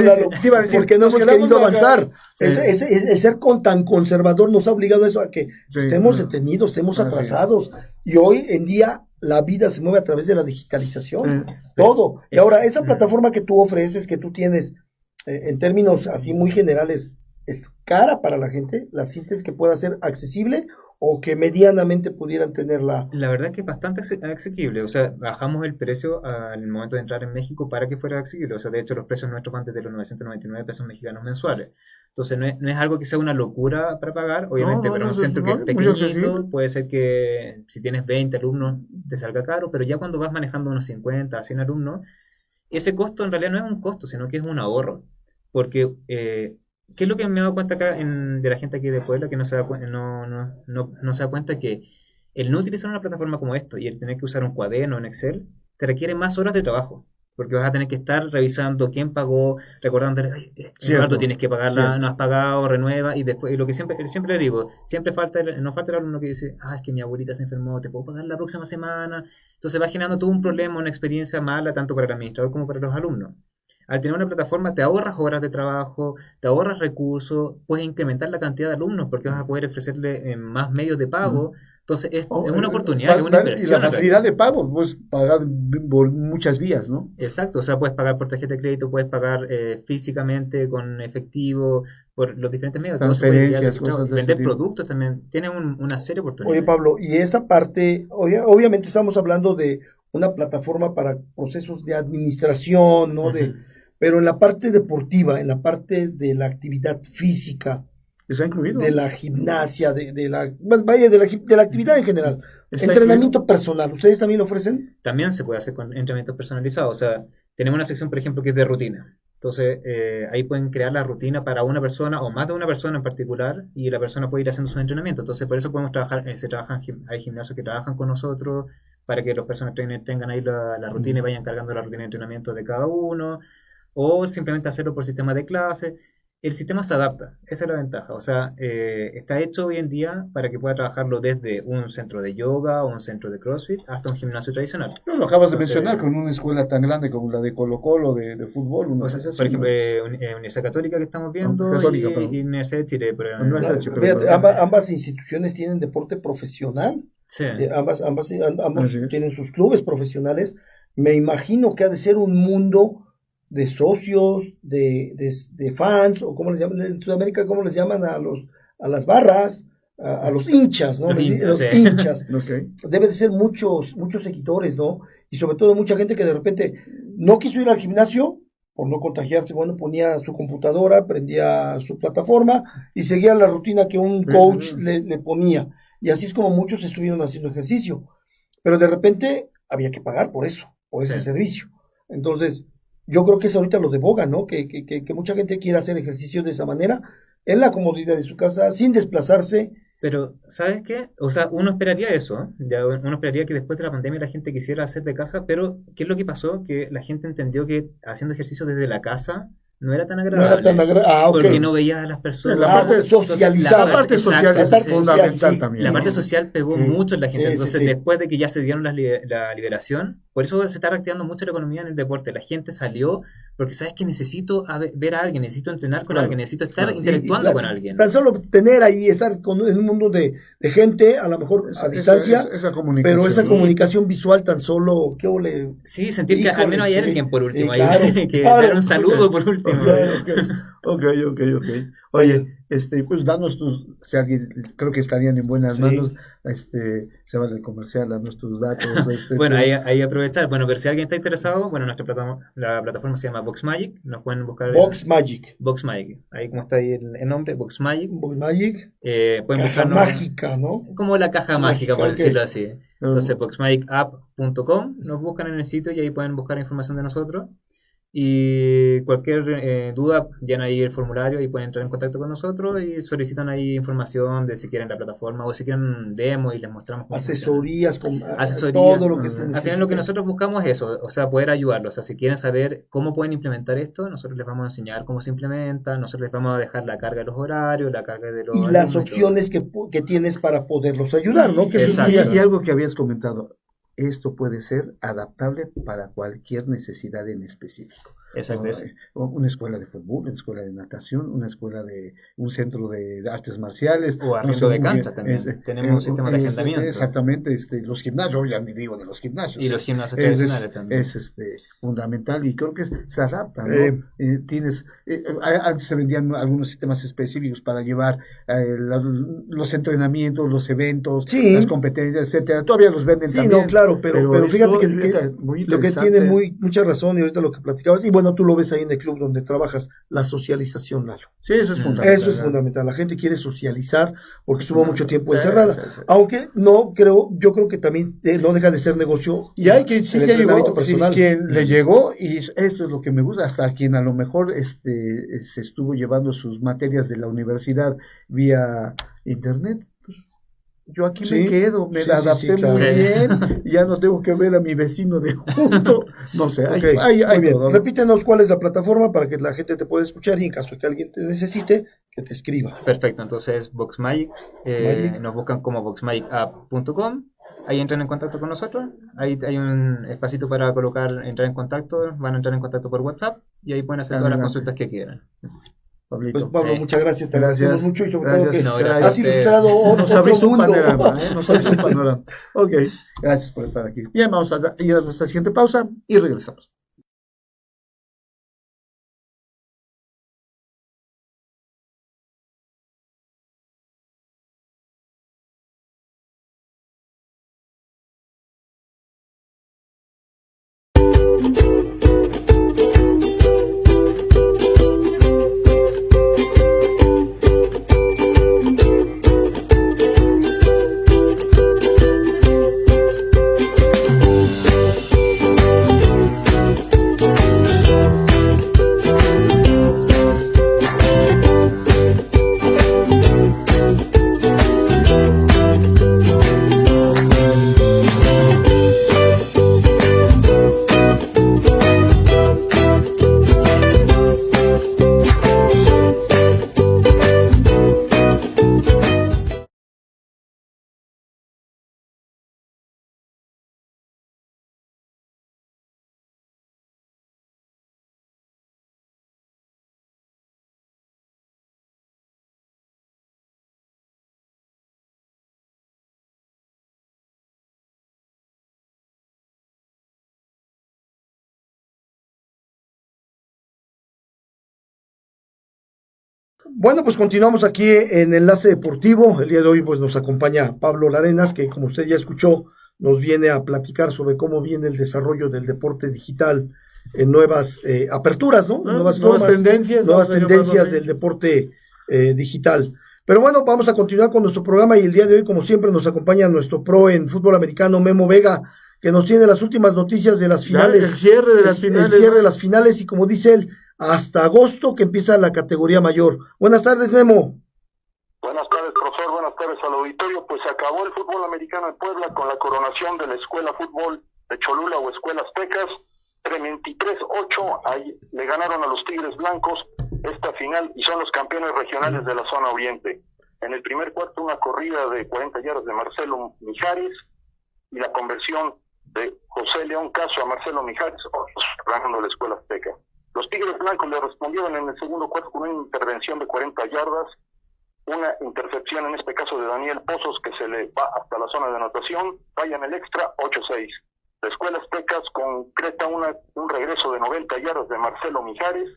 porque no hemos querido avanzar. Sí. El ser tan conservador nos ha obligado a eso, a que estemos detenidos, estemos atrasados. Y hoy en día la vida se mueve a través de la digitalización, todo. Y ahora, esa plataforma que tú ofreces, que tú tienes, en términos así muy generales, ¿es cara para la gente? ¿La sientes que pueda ser accesible o que medianamente pudieran tenerla? La verdad es que es bastante asequible. O sea, bajamos el precio al momento de entrar en México para que fuera asequible. O sea, de hecho, los precios nuestros van desde los 999 pesos mexicanos mensuales. Entonces, no es algo que sea una locura para pagar. Obviamente, para un centro que es pequeñito, puede ser que si tienes 20 alumnos te salga caro, pero ya cuando vas manejando unos 50 a 100 alumnos, ese costo en realidad no es un costo, sino que es un ahorro. Porque ¿qué es lo que me he dado cuenta acá de la gente aquí de Puebla que no se da cuenta que el no utilizar una plataforma como esto y el tener que usar un cuaderno en Excel te requiere más horas de trabajo? Porque vas a tener que estar revisando quién pagó, recordando, Eduardo, tienes que pagarla, no has pagado, renueva, y después, y lo que siempre le digo, siempre no falta el alumno que dice, es que mi abuelita se enfermó, te puedo pagar la próxima semana. Entonces va generando todo un problema, una experiencia mala, tanto para el administrador como para los alumnos. Al tener una plataforma te ahorras horas de trabajo, te ahorras recursos, puedes incrementar la cantidad de alumnos porque vas a poder ofrecerle más medios de pago. Entonces es una oportunidad, es una inversión. Y la facilidad de pago, puedes pagar por muchas vías, ¿no? Exacto, o sea, puedes pagar por tarjeta de crédito, puedes pagar físicamente, con efectivo, por los diferentes medios. Transferencias, cosas de vender productos también, tiene una seria oportunidad. Oye, Pablo, y esta parte, obviamente estamos hablando de una plataforma para procesos de administración, ¿no? Pero en la parte deportiva, en la parte de la actividad física, ¿está incluido? De la gimnasia, de la actividad en general, entrenamiento incluido? Personal, ¿ustedes también lo ofrecen? También se puede hacer con entrenamiento personalizado, o sea, tenemos una sección, por ejemplo, que es de rutina. Entonces, ahí pueden crear la rutina para una persona o más de una persona en particular y la persona puede ir haciendo sus entrenamientos. Entonces, por eso podemos trabajar, hay gimnasios que trabajan con nosotros para que los personal trainers tengan ahí la rutina y vayan cargando la rutina de entrenamiento de cada uno, o simplemente hacerlo por sistema de clase. El sistema se adapta, esa es la ventaja. O sea, está hecho hoy en día para que pueda trabajarlo desde un centro de yoga o un centro de CrossFit hasta un gimnasio tradicional. No, lo acabas de mencionar, con una escuela tan grande como la de Colo-Colo de fútbol. O sea, por ejemplo, Universidad Católica que estamos viendo y Universidad de Chile. Ambas instituciones tienen deporte profesional. Sí. Ambos tienen sus clubes profesionales. Me imagino que ha de ser un mundo de socios, de fans, o como les llaman en Sudamérica, cómo les llaman a las barras, a los hinchas, ¿no? Los hinchas. Okay. Debe de ser muchos seguidores, ¿no? Y sobre todo mucha gente que de repente no quiso ir al gimnasio por no contagiarse. Bueno, ponía su computadora, prendía su plataforma y seguía la rutina que un coach le ponía. Y así es como muchos estuvieron haciendo ejercicio. Pero de repente había que pagar por eso, por ese servicio. Entonces, yo creo que es ahorita lo de boga, ¿no? Que mucha gente quiera hacer ejercicio de esa manera, en la comodidad de su casa, sin desplazarse. Pero, ¿sabes qué? O sea, uno esperaría eso, ¿eh? Uno esperaría que después de la pandemia la gente quisiera hacer de casa, pero ¿qué es lo que pasó? Que la gente entendió que haciendo ejercicio desde la casa no era tan agradable. Porque no veías a las personas. La parte socializada. La parte social es fundamental también. La parte social pegó mucho en la gente. Entonces, después de que ya se dieron la liberación, por eso se está reactivando mucho la economía en el deporte. La gente salió porque sabes que necesito ver a alguien, necesito entrenar con alguien, necesito estar interactuando con alguien. Tan solo tener ahí, estar en un mundo de gente, a lo mejor a distancia, esa comunicación. Pero esa comunicación visual tan solo, ¿qué ole? Sí, sentir que al menos hay alguien por último, que dar un saludo por último. Ok. Oye, pues danos si alguien, creo que estarían en buenas manos, se va del comercial, danos tus datos. Bueno, ahí aprovechar. Bueno, pero si alguien está interesado, bueno, la plataforma se llama VoxMagic, nos pueden buscar. VoxMagic. Ahí como está ahí el nombre, VoxMagic. VoxMagic. Pueden caja mágica, ¿no? Como la caja mágica, por decirlo así. Entonces, VoxMagicApp.com, nos buscan en el sitio y ahí pueden buscar información de nosotros. Y cualquier duda, llenan ahí el formulario y pueden entrar en contacto con nosotros y solicitan ahí información de si quieren la plataforma o si quieren demo y les mostramos cómo Asesorías, Asesoría. todo lo que se Al necesita. final lo que nosotros buscamos es eso, o sea, poder ayudarlos. O sea, si quieren saber cómo pueden implementar esto, nosotros les vamos a enseñar cómo se implementa, nosotros les vamos a dejar la carga de los horarios, la carga de los Y las alumnos opciones que tienes para poderlos ayudar, ¿no? Que eso es Exacto. muy- Y algo que habías comentado, esto puede ser adaptable para cualquier necesidad en específico. Exacto, es. Una escuela de fútbol, una escuela de natación, una escuela de un centro de artes marciales. O arriendo de cancha también. Tenemos un sistema de agendamiento. Exactamente, los gimnasios, ya ni digo de los gimnasios. Y los gimnasios es tradicionales también. fundamental y creo que se adapta, ¿no? Antes se vendían algunos sistemas específicos para llevar los entrenamientos, los eventos, Sí. las competencias, etcétera. Todavía los venden Sí, también. no, claro, pero fíjate que muy lo que interesante. tiene mucha razón y ahorita lo que platicabas, y bueno, tú lo ves ahí en el club donde trabajas, la socialización, Lalo. Sí, eso es fundamental. Eso es fundamental. La gente quiere socializar porque estuvo mucho tiempo Sí, encerrada. sí. Aunque yo creo que también no deja de ser negocio. Y hay quien sí el ya entrenamiento llegó, sí, personal. quien le llegó, y esto es lo que me gusta, hasta quien a lo mejor se estuvo llevando sus materias de la universidad vía internet. Pues, yo aquí me Sí. quedo, me Sí, adapté claro. muy Sí. bien, ya no tengo que ver a mi vecino de junto, no sé, hay, Ok, hay muy bien. todo, ¿no? Repítenos cuál es la plataforma para que la gente te pueda escuchar y en caso de que alguien te necesite, que te escriba. Perfecto, entonces VoxMagic, Magic. nos buscan como voxmagicapp.com, ahí entran en contacto con nosotros, ahí hay un espacito para entrar en contacto, van a entrar en contacto por WhatsApp y ahí pueden hacer todas las Adelante. consultas que quieran. Pablito. Pues Pablo, muchas gracias, te Gracias. agradecemos mucho y sobre Gracias. todo que No, gracias has a ustedes. ilustrado Nos otro abriste un mundo. panorama, nos abriste un panorama. Ok, gracias por estar aquí. Bien, vamos a ir a nuestra siguiente pausa y regresamos. Bueno, pues continuamos aquí en Enlace Deportivo. El día de hoy pues nos acompaña Pablo Larenas, que como usted ya escuchó, nos viene a platicar sobre cómo viene el desarrollo del deporte digital en nuevas aperturas, ¿no? Nuevas formas, tendencias. nuevas vamos a tendencias llamarlo del deporte digital. Pero bueno, vamos a continuar con nuestro programa y el día de hoy, como siempre, nos acompaña nuestro pro en fútbol americano, Memo Vega, que nos tiene las últimas noticias de las así. finales. El cierre de las finales. El cierre de las finales y como dice él, hasta agosto que empieza la categoría mayor. Buenas tardes, Memo. Buenas tardes, profesor. Buenas tardes al auditorio. Pues acabó el fútbol americano en Puebla con la coronación de la Escuela Fútbol de Cholula o Escuela Aztecas. 23-8 ahí le ganaron a los Tigres Blancos esta final y son los campeones regionales de la zona oriente. En el primer cuarto una corrida de 40 yardas de Marcelo Mijares y la conversión de José León Caso a Marcelo Mijares, ganando la Escuela Azteca. Los Tigres Blancos le respondieron en el segundo cuarto con una intervención de 40 yardas, una intercepción en este caso de Daniel Pozos que se le va hasta la zona de anotación, falla en el extra 8-6. La Escuela Aztecas concreta un regreso de 90 yardas de Marcelo Mijares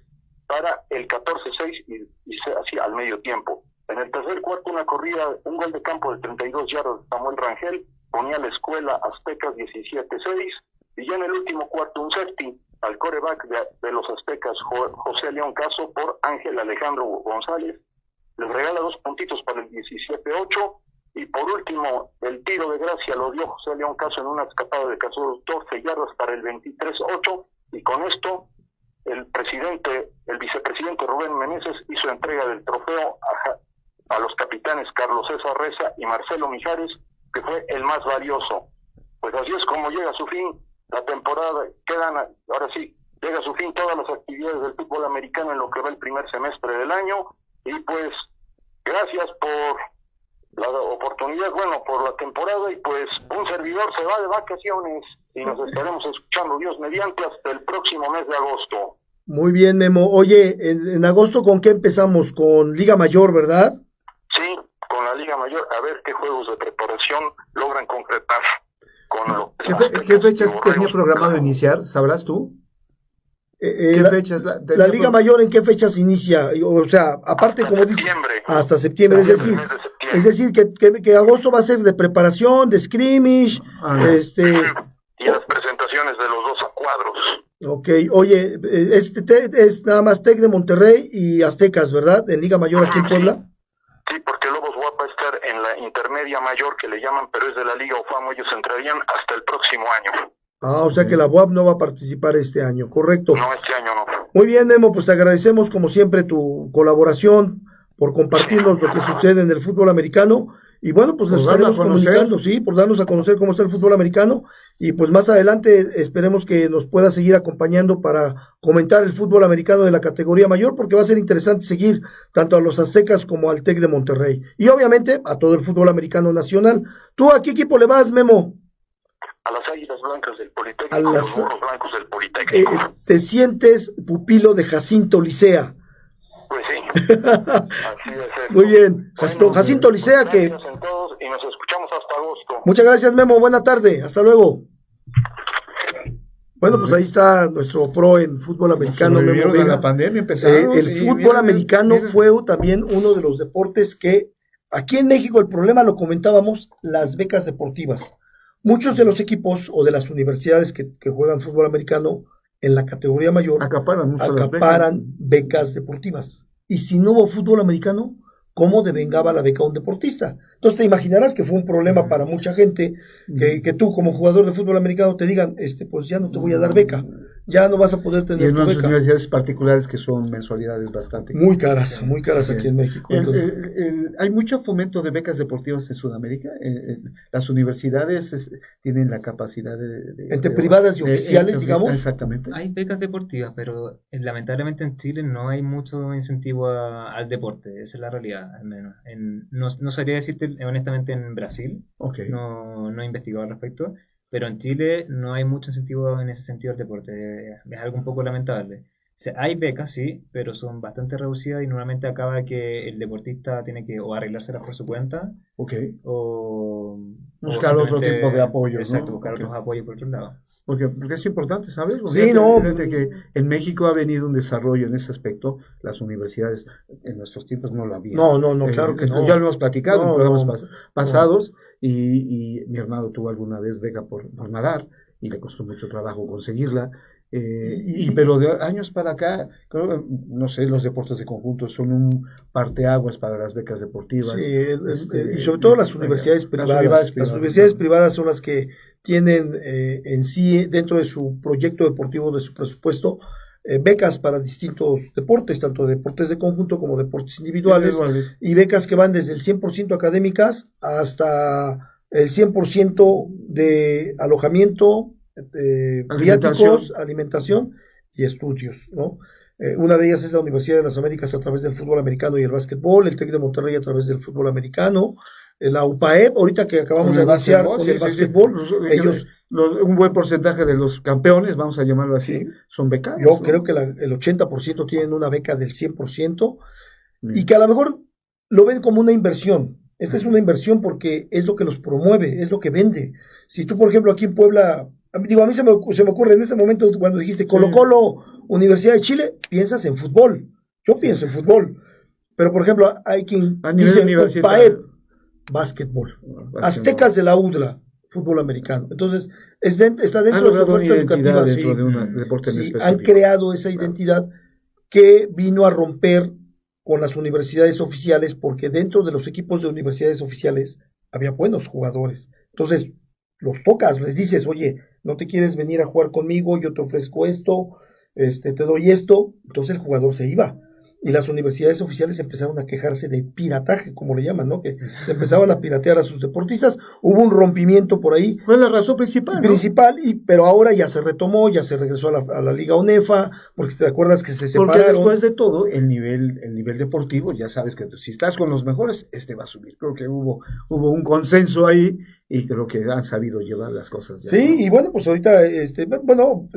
para el 14-6 y así al medio tiempo. En el tercer cuarto una corrida, un gol de campo de 32 yardas de Samuel Rangel, ponía a la Escuela Aztecas 17-6 y ya en el último cuarto un safety al quarterback de los Aztecas, José León Caso, por Ángel Alejandro González, les regala 2 puntitos para el 17-8 y por último el tiro de gracia lo dio José León Caso en una escapada de casi 12 yardas para el 23-8 y con esto el vicepresidente Rubén Meneses hizo entrega del trofeo a los capitanes Carlos César Reza y Marcelo Mijares, que fue el más valioso. Pues así es como llega a su fin la temporada, ahora sí, llega a su fin todas las actividades del fútbol americano en lo que va el primer semestre del año, y pues gracias por la oportunidad, por la temporada, y pues un servidor se va de vacaciones y nos estaremos escuchando, Dios mediante, hasta el próximo mes de agosto. Muy bien, Memo. Oye, en agosto, ¿con qué empezamos? Con Liga Mayor, ¿verdad? Sí, con la Liga Mayor, a ver qué juegos de preparación logran concretar. ¿Qué fechas tenía programado iniciar? ¿Sabrás tú? ¿Qué fechas? La Liga Mayor, ¿en qué fechas inicia? O sea, aparte, como dices, hasta septiembre. Es decir, que agosto va a ser de preparación, de scrimmage, y las presentaciones de los 2 cuadros. Ok, oye, es nada más TEC de Monterrey y Aztecas, ¿verdad? En Liga Mayor aquí en Puebla. Sí, porque Lobos WAP va a estar en la intermedia mayor, que le llaman, pero es de la Liga OFAMO, ellos entrarían hasta el próximo año. Ah, o sea que la UAP no va a participar este año, correcto. No, este año no. Muy bien, Memo, pues te agradecemos como siempre tu colaboración, por compartirnos lo que sucede en el fútbol americano, y bueno, pues nos estaremos comunicando, sí, por darnos a conocer cómo está el fútbol americano, y pues más adelante esperemos que nos pueda seguir acompañando para comentar el fútbol americano de la categoría mayor, porque va a ser interesante seguir tanto a los Aztecas como al TEC de Monterrey, y obviamente a todo el fútbol americano nacional. ¿Tú a qué equipo le vas, Memo? A las Águilas Blancas del Politécnico, a los Burros Blancos del Politécnico. ¿Te sientes pupilo de Jacinto Licea? Pues sí, así es. Muy bien, Jacinto Licea, que... Gracias a todos y nos escuchamos hasta agosto. Muchas gracias, Memo, buena tarde, hasta luego. Bueno, pues ahí está nuestro pro en fútbol americano, Memo Vega. La pandemia empezaron, el fútbol americano fue también uno de los deportes que, aquí en México el problema, lo comentábamos, las becas deportivas. Muchos de los equipos o de las universidades que juegan fútbol americano en la categoría mayor acaparan becas deportivas. Y si no hubo fútbol americano, ¿cómo devengaba la beca a un deportista? Entonces te imaginarás que fue un problema para mucha gente que tú como jugador de fútbol americano te digan, pues ya no te voy a dar beca, ya no vas a poder tener y en tu unas beca. universidades particulares que son mensualidades bastante muy caras aquí en México. Hay mucho fomento de becas deportivas en Sudamérica. Las universidades tienen la capacidad entre privadas y oficiales, digamos. Exactamente. Hay becas deportivas, pero lamentablemente en Chile no hay mucho incentivo al deporte. Esa es la realidad, al menos. No sabría decirte honestamente en Brasil. Okay. No he investigado al respecto. Pero en Chile no hay mucho incentivo en ese sentido al deporte. Es algo un poco lamentable. O sea, hay becas, sí, pero son bastante reducidas y normalmente acaba que el deportista tiene que o arreglárselas por su cuenta o buscar otro tipo de apoyo. Exacto, buscar otros apoyos por otro lado. Porque es importante saber. Sí, fíjate que en México ha venido un desarrollo en ese aspecto. Las universidades en nuestros tiempos no lo habían. No, claro que no. Ya lo hemos platicado en programas pasados. Y mi hermano tuvo alguna vez beca por nadar y le costó mucho trabajo conseguirla. Pero de años para acá, creo, no sé, los deportes de conjunto son un parteaguas para las becas deportivas. Sí, y sobre todo las universidades privadas. Las universidades privadas son las que tienen en sí, dentro de su proyecto deportivo, de su presupuesto, becas para distintos deportes, tanto deportes de conjunto como deportes individuales, y becas que van desde el 100% académicas hasta el 100% de alojamiento, viáticos, alimentación y estudios, ¿no? Una de ellas es la Universidad de las Américas a través del fútbol americano y el básquetbol, el TEC de Monterrey a través del fútbol americano, la UPAEP, ahorita que acabamos de anunciar con el básquetbol, ellos... un buen porcentaje de los campeones, vamos a llamarlo así, son becados. Yo creo que el 80% tienen una beca del 100% y que a lo mejor lo ven como una inversión. Esta es una inversión porque es lo que los promueve, es lo que vende. Si tú, por ejemplo, aquí en Puebla, a mí se me ocurre en este momento cuando dijiste Colo-Colo, Universidad de Chile, piensas en fútbol. Yo pienso en fútbol. Pero, por ejemplo, hay quien dice PAEP, básquetbol. Aztecas de la UDLA, fútbol americano. Entonces, está dentro de su oferta educativa. Dentro de un deporte en específico. Han creado esa identidad que vino a romper con las universidades oficiales, porque dentro de los equipos de universidades oficiales había buenos jugadores. Entonces, los tocas, les dices, oye, ¿no te quieres venir a jugar conmigo? Yo te ofrezco esto. te doy esto, entonces el jugador se iba. Y las universidades oficiales empezaron a quejarse de pirataje, como le llaman, ¿no? Que se empezaban a piratear a sus deportistas. Hubo un rompimiento por ahí. Fue la razón principal, ¿no? Pero ahora ya se retomó, ya se regresó a la Liga UNEFA, porque te acuerdas que se separaron. Porque después de todo, el nivel deportivo, ya sabes que si estás con los mejores, va a subir. Creo que hubo un consenso ahí y creo que han sabido llevar las cosas. Ya, sí, ¿no? y bueno, pues ahorita,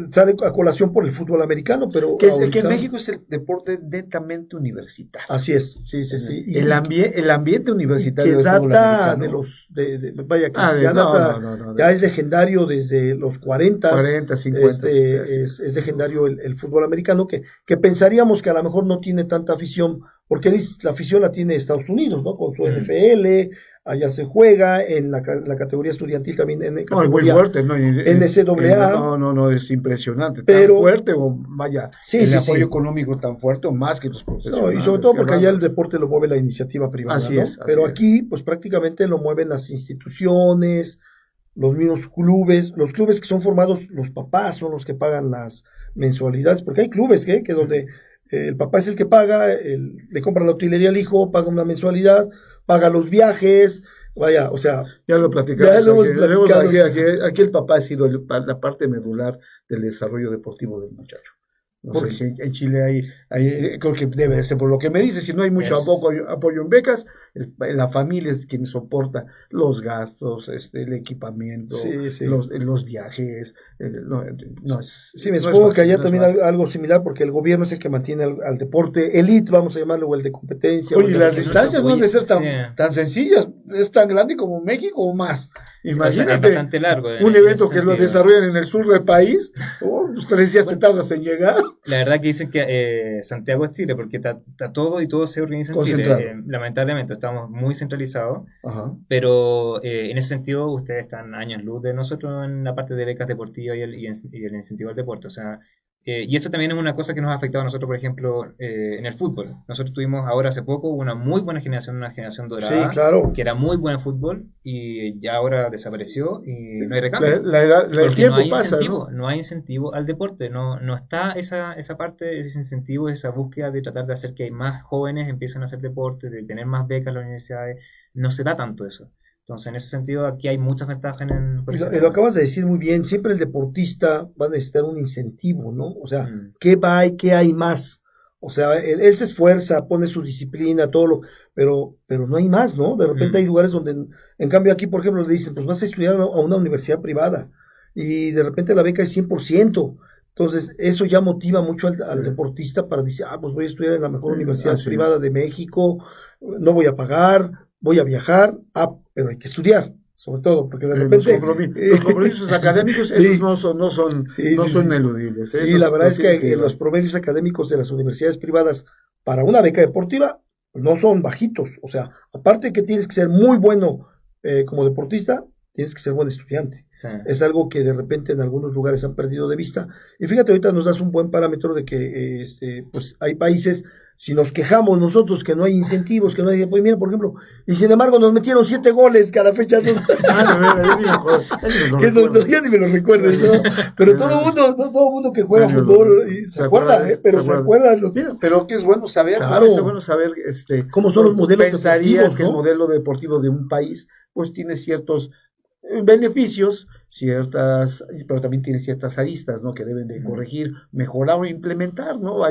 sale a colación por el fútbol americano, pero Que ahorita, en México es el deporte netamente universitario. Así es, sí. Y El ambiente universitario que del fútbol data americano, ya es legendario desde los 40, 50. Es legendario el fútbol americano, que pensaríamos que a lo mejor no tiene tanta afición, porque la afición la tiene Estados Unidos, ¿no? Con su NFL, allá se juega, en la categoría estudiantil también, en categoría muy fuerte, ¿no? NCAA. No, es impresionante. Pero, tan fuerte, o vaya, el apoyo económico tan fuerte, o más que los profesionales. No, y sobre todo porque allá el deporte lo mueve la iniciativa privada, así ¿no? es, pero aquí, pues prácticamente lo mueven las instituciones, los mismos clubes, los clubes que son formados, los papás son los que pagan las mensualidades, porque hay clubes que donde el papá es el que paga, le compra la utilería al hijo, paga una mensualidad, paga los viajes, vaya, o sea, ya lo platicamos. Ya lo hemos platicado. Aquí el papá ha sido la parte medular del desarrollo deportivo del muchacho. No sé si en Chile hay, creo que debe ser por lo que me dice, si no hay mucho apoyo en becas, la familia es quien soporta los gastos, el equipamiento, los viajes. Me supongo que allá también hay algo similar, porque el gobierno es el que mantiene al deporte elite, vamos a llamarlo, o el de competencia. Oye, las distancias no deben ser tan sencillas, es tan grande como México o más. Imagínate, es bastante largo, un evento que lo desarrollan en el sur del país, pues 3 días te tardas en llegar. La verdad que dicen que Santiago es Chile, porque está todo y todo se organiza en Chile. Lamentablemente estamos muy centralizados, pero en ese sentido ustedes están años luz de nosotros en la parte de becas deportivas y el incentivo al deporte. O sea, y eso también es una cosa que nos ha afectado a nosotros, por ejemplo, en el fútbol. Nosotros tuvimos ahora hace poco una muy buena generación, una generación dorada, que era muy buena en fútbol y ya ahora desapareció y no hay recambio. El tiempo pasa. No hay incentivo al deporte, no está esa parte, ese incentivo, esa búsqueda de tratar de hacer que más jóvenes empiecen a hacer deporte, de tener más becas en las universidades. No se da tanto eso. Entonces, en ese sentido, aquí hay muchas ventajas y lo acabas de decir muy bien, siempre el deportista va a necesitar un incentivo, ¿no? O sea, ¿qué va y qué hay más? O sea, él se esfuerza, pone su disciplina, pero no hay más, ¿no? De repente hay lugares donde, en cambio aquí, por ejemplo, le dicen, pues vas a estudiar a una universidad privada, y de repente la beca es 100%. Entonces, eso ya motiva mucho al deportista para decir, pues voy a estudiar en la mejor universidad privada de México, no voy a pagar, voy a viajar, pero hay que estudiar, sobre todo, porque de repente... Los compromisos académicos, esos no son eludibles. Sí, la verdad es que los promedios académicos de las universidades privadas para una beca deportiva no son bajitos. O sea, aparte que tienes que ser muy bueno como deportista, tienes que ser buen estudiante. Sí. Es algo que de repente en algunos lugares han perdido de vista. Y fíjate, ahorita nos das un buen parámetro de que pues hay países, si nos quejamos nosotros que no hay incentivos, que no hay, pues mira, por ejemplo, y sin embargo nos metieron 7 goles cada fecha. Ya ni me lo recuerdes, ¿no? Pero todo mundo que juega fútbol se acuerda, pero se acuerda. Pero que es bueno saber, claro. Es bueno saber cómo son los modelos pensarías deportivos, que ¿no? el modelo deportivo de un país pues tiene ciertos beneficios, pero también tiene ciertas aristas, ¿no? Que deben de corregir, mejorar o implementar, ¿no?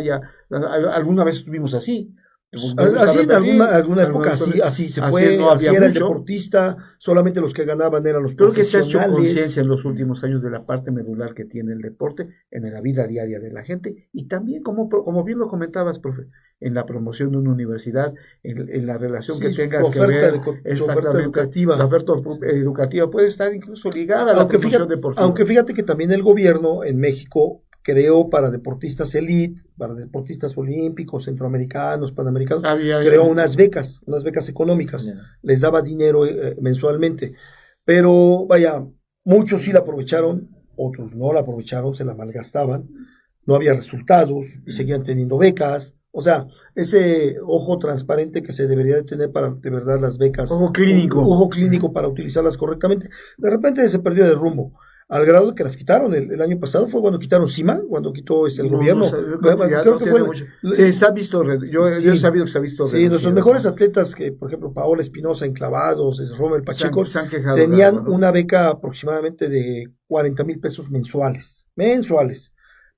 Alguna vez estuvimos así. Así en alguna época así se fue, no así había era mucho. El deportista, solamente los que ganaban eran los Creo que se ha profesionales. hecho conciencia en los últimos años de la parte medular que tiene el deporte en la vida diaria de la gente, y también, como bien lo comentabas, profe, en la promoción de una universidad, en la relación que tengas que ver, su oferta educativa. La oferta educativa puede estar incluso ligada a la promoción deportiva. Aunque fíjate que también el gobierno en México creó para deportistas elite, para deportistas olímpicos, centroamericanos, panamericanos, creó unas becas económicas, les daba dinero mensualmente, pero vaya, muchos sí la aprovecharon, otros no la aprovecharon, se la malgastaban, no había resultados y seguían teniendo becas. O sea, ese ojo transparente que se debería de tener para de verdad las becas, ojo clínico para utilizarlas correctamente, de repente se perdió de rumbo. al grado que las quitaron. El año pasado fue cuando quitaron CIMA, cuando quitó el gobierno. Creo que fue. Sí, se ha visto. Yo he sabido que se ha visto. Sí, nuestros mejores atletas, que por ejemplo Paola Espinosa en clavados, Rommel Pacheco, tenían una beca aproximadamente de 40,000 pesos mensuales.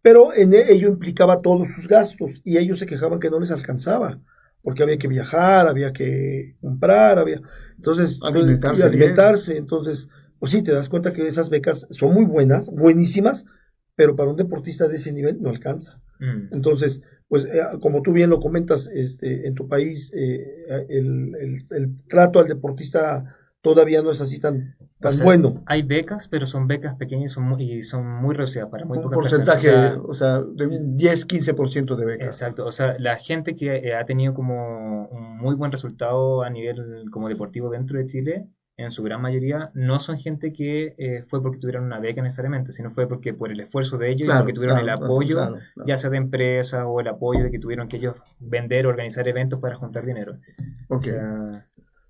Pero en ello implicaba todos sus gastos y ellos se quejaban que no les alcanzaba, porque había que viajar, había que comprar, entonces alimentarse. Entonces, pues sí, te das cuenta que esas becas son muy buenas, buenísimas, pero para un deportista de ese nivel no alcanza. Entonces, pues como tú bien lo comentas, en tu país el trato al deportista todavía no es así tan bueno. Hay becas, pero son becas pequeñas y son muy reducidas para muy pocas porcentaje, personas. De un 10-15% de becas. Exacto, la gente que ha tenido como un muy buen resultado a nivel como deportivo dentro de Chile, en su gran mayoría, no son gente que fue porque tuvieron una beca necesariamente, sino fue porque por el esfuerzo de ellos y porque tuvieron el apoyo, ya sea de empresa o el apoyo de que tuvieron que ellos vender o organizar eventos para juntar dinero. Okay.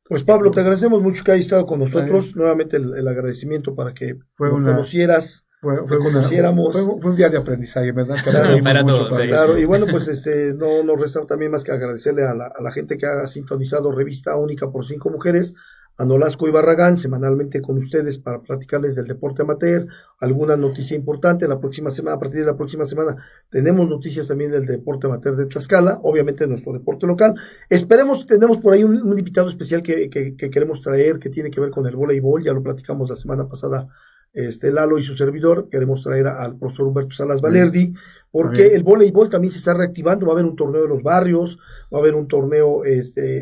Pues Pablo, te agradecemos mucho que hayas estado con nosotros. Nuevamente el agradecimiento para que nos conocieras. Fue un día de aprendizaje, ¿verdad? Para todos. Claro, y bueno, pues no nos resta también más que agradecerle a la gente que ha sintonizado Revista Única por 5 Mujeres, a Nolasco y Barragán, semanalmente con ustedes para platicarles del deporte amateur, alguna noticia importante. A partir de la próxima semana, tenemos noticias también del deporte amateur de Tlaxcala, obviamente nuestro deporte local. Tenemos por ahí un invitado especial que queremos traer, que tiene que ver con el voleibol, ya lo platicamos la semana pasada, Lalo y su servidor. Queremos traer al profesor Humberto Salas Valerdi, porque el voleibol también se está reactivando. Va a haber un torneo de los barrios, va a haber un torneo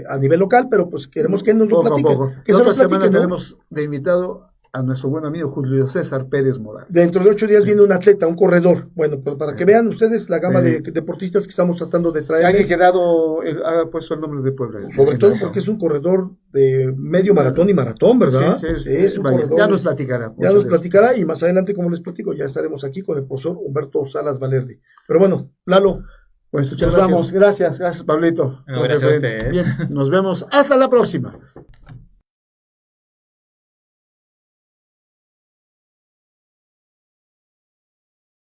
a nivel local, pero pues queremos que él nos lo platique. La otra semana tenemos de invitado a nuestro buen amigo Julio César Pérez Morales. Dentro de 8 días viene un atleta, un corredor. Bueno, pero para que vean ustedes la gama de deportistas que estamos tratando de traer. Alguien que ha puesto el nombre de Puebla. Sobre todo porque es un corredor de medio maratón y maratón, ¿verdad? Sí, es un corredor. Ya nos platicará. Y más adelante, como les platico, ya estaremos aquí con el profesor Humberto Salas Valerdi. Pero bueno, Lalo. Pues muchas gracias. Gracias, Pablito. Gracias a usted. Bien, nos vemos. Hasta la próxima.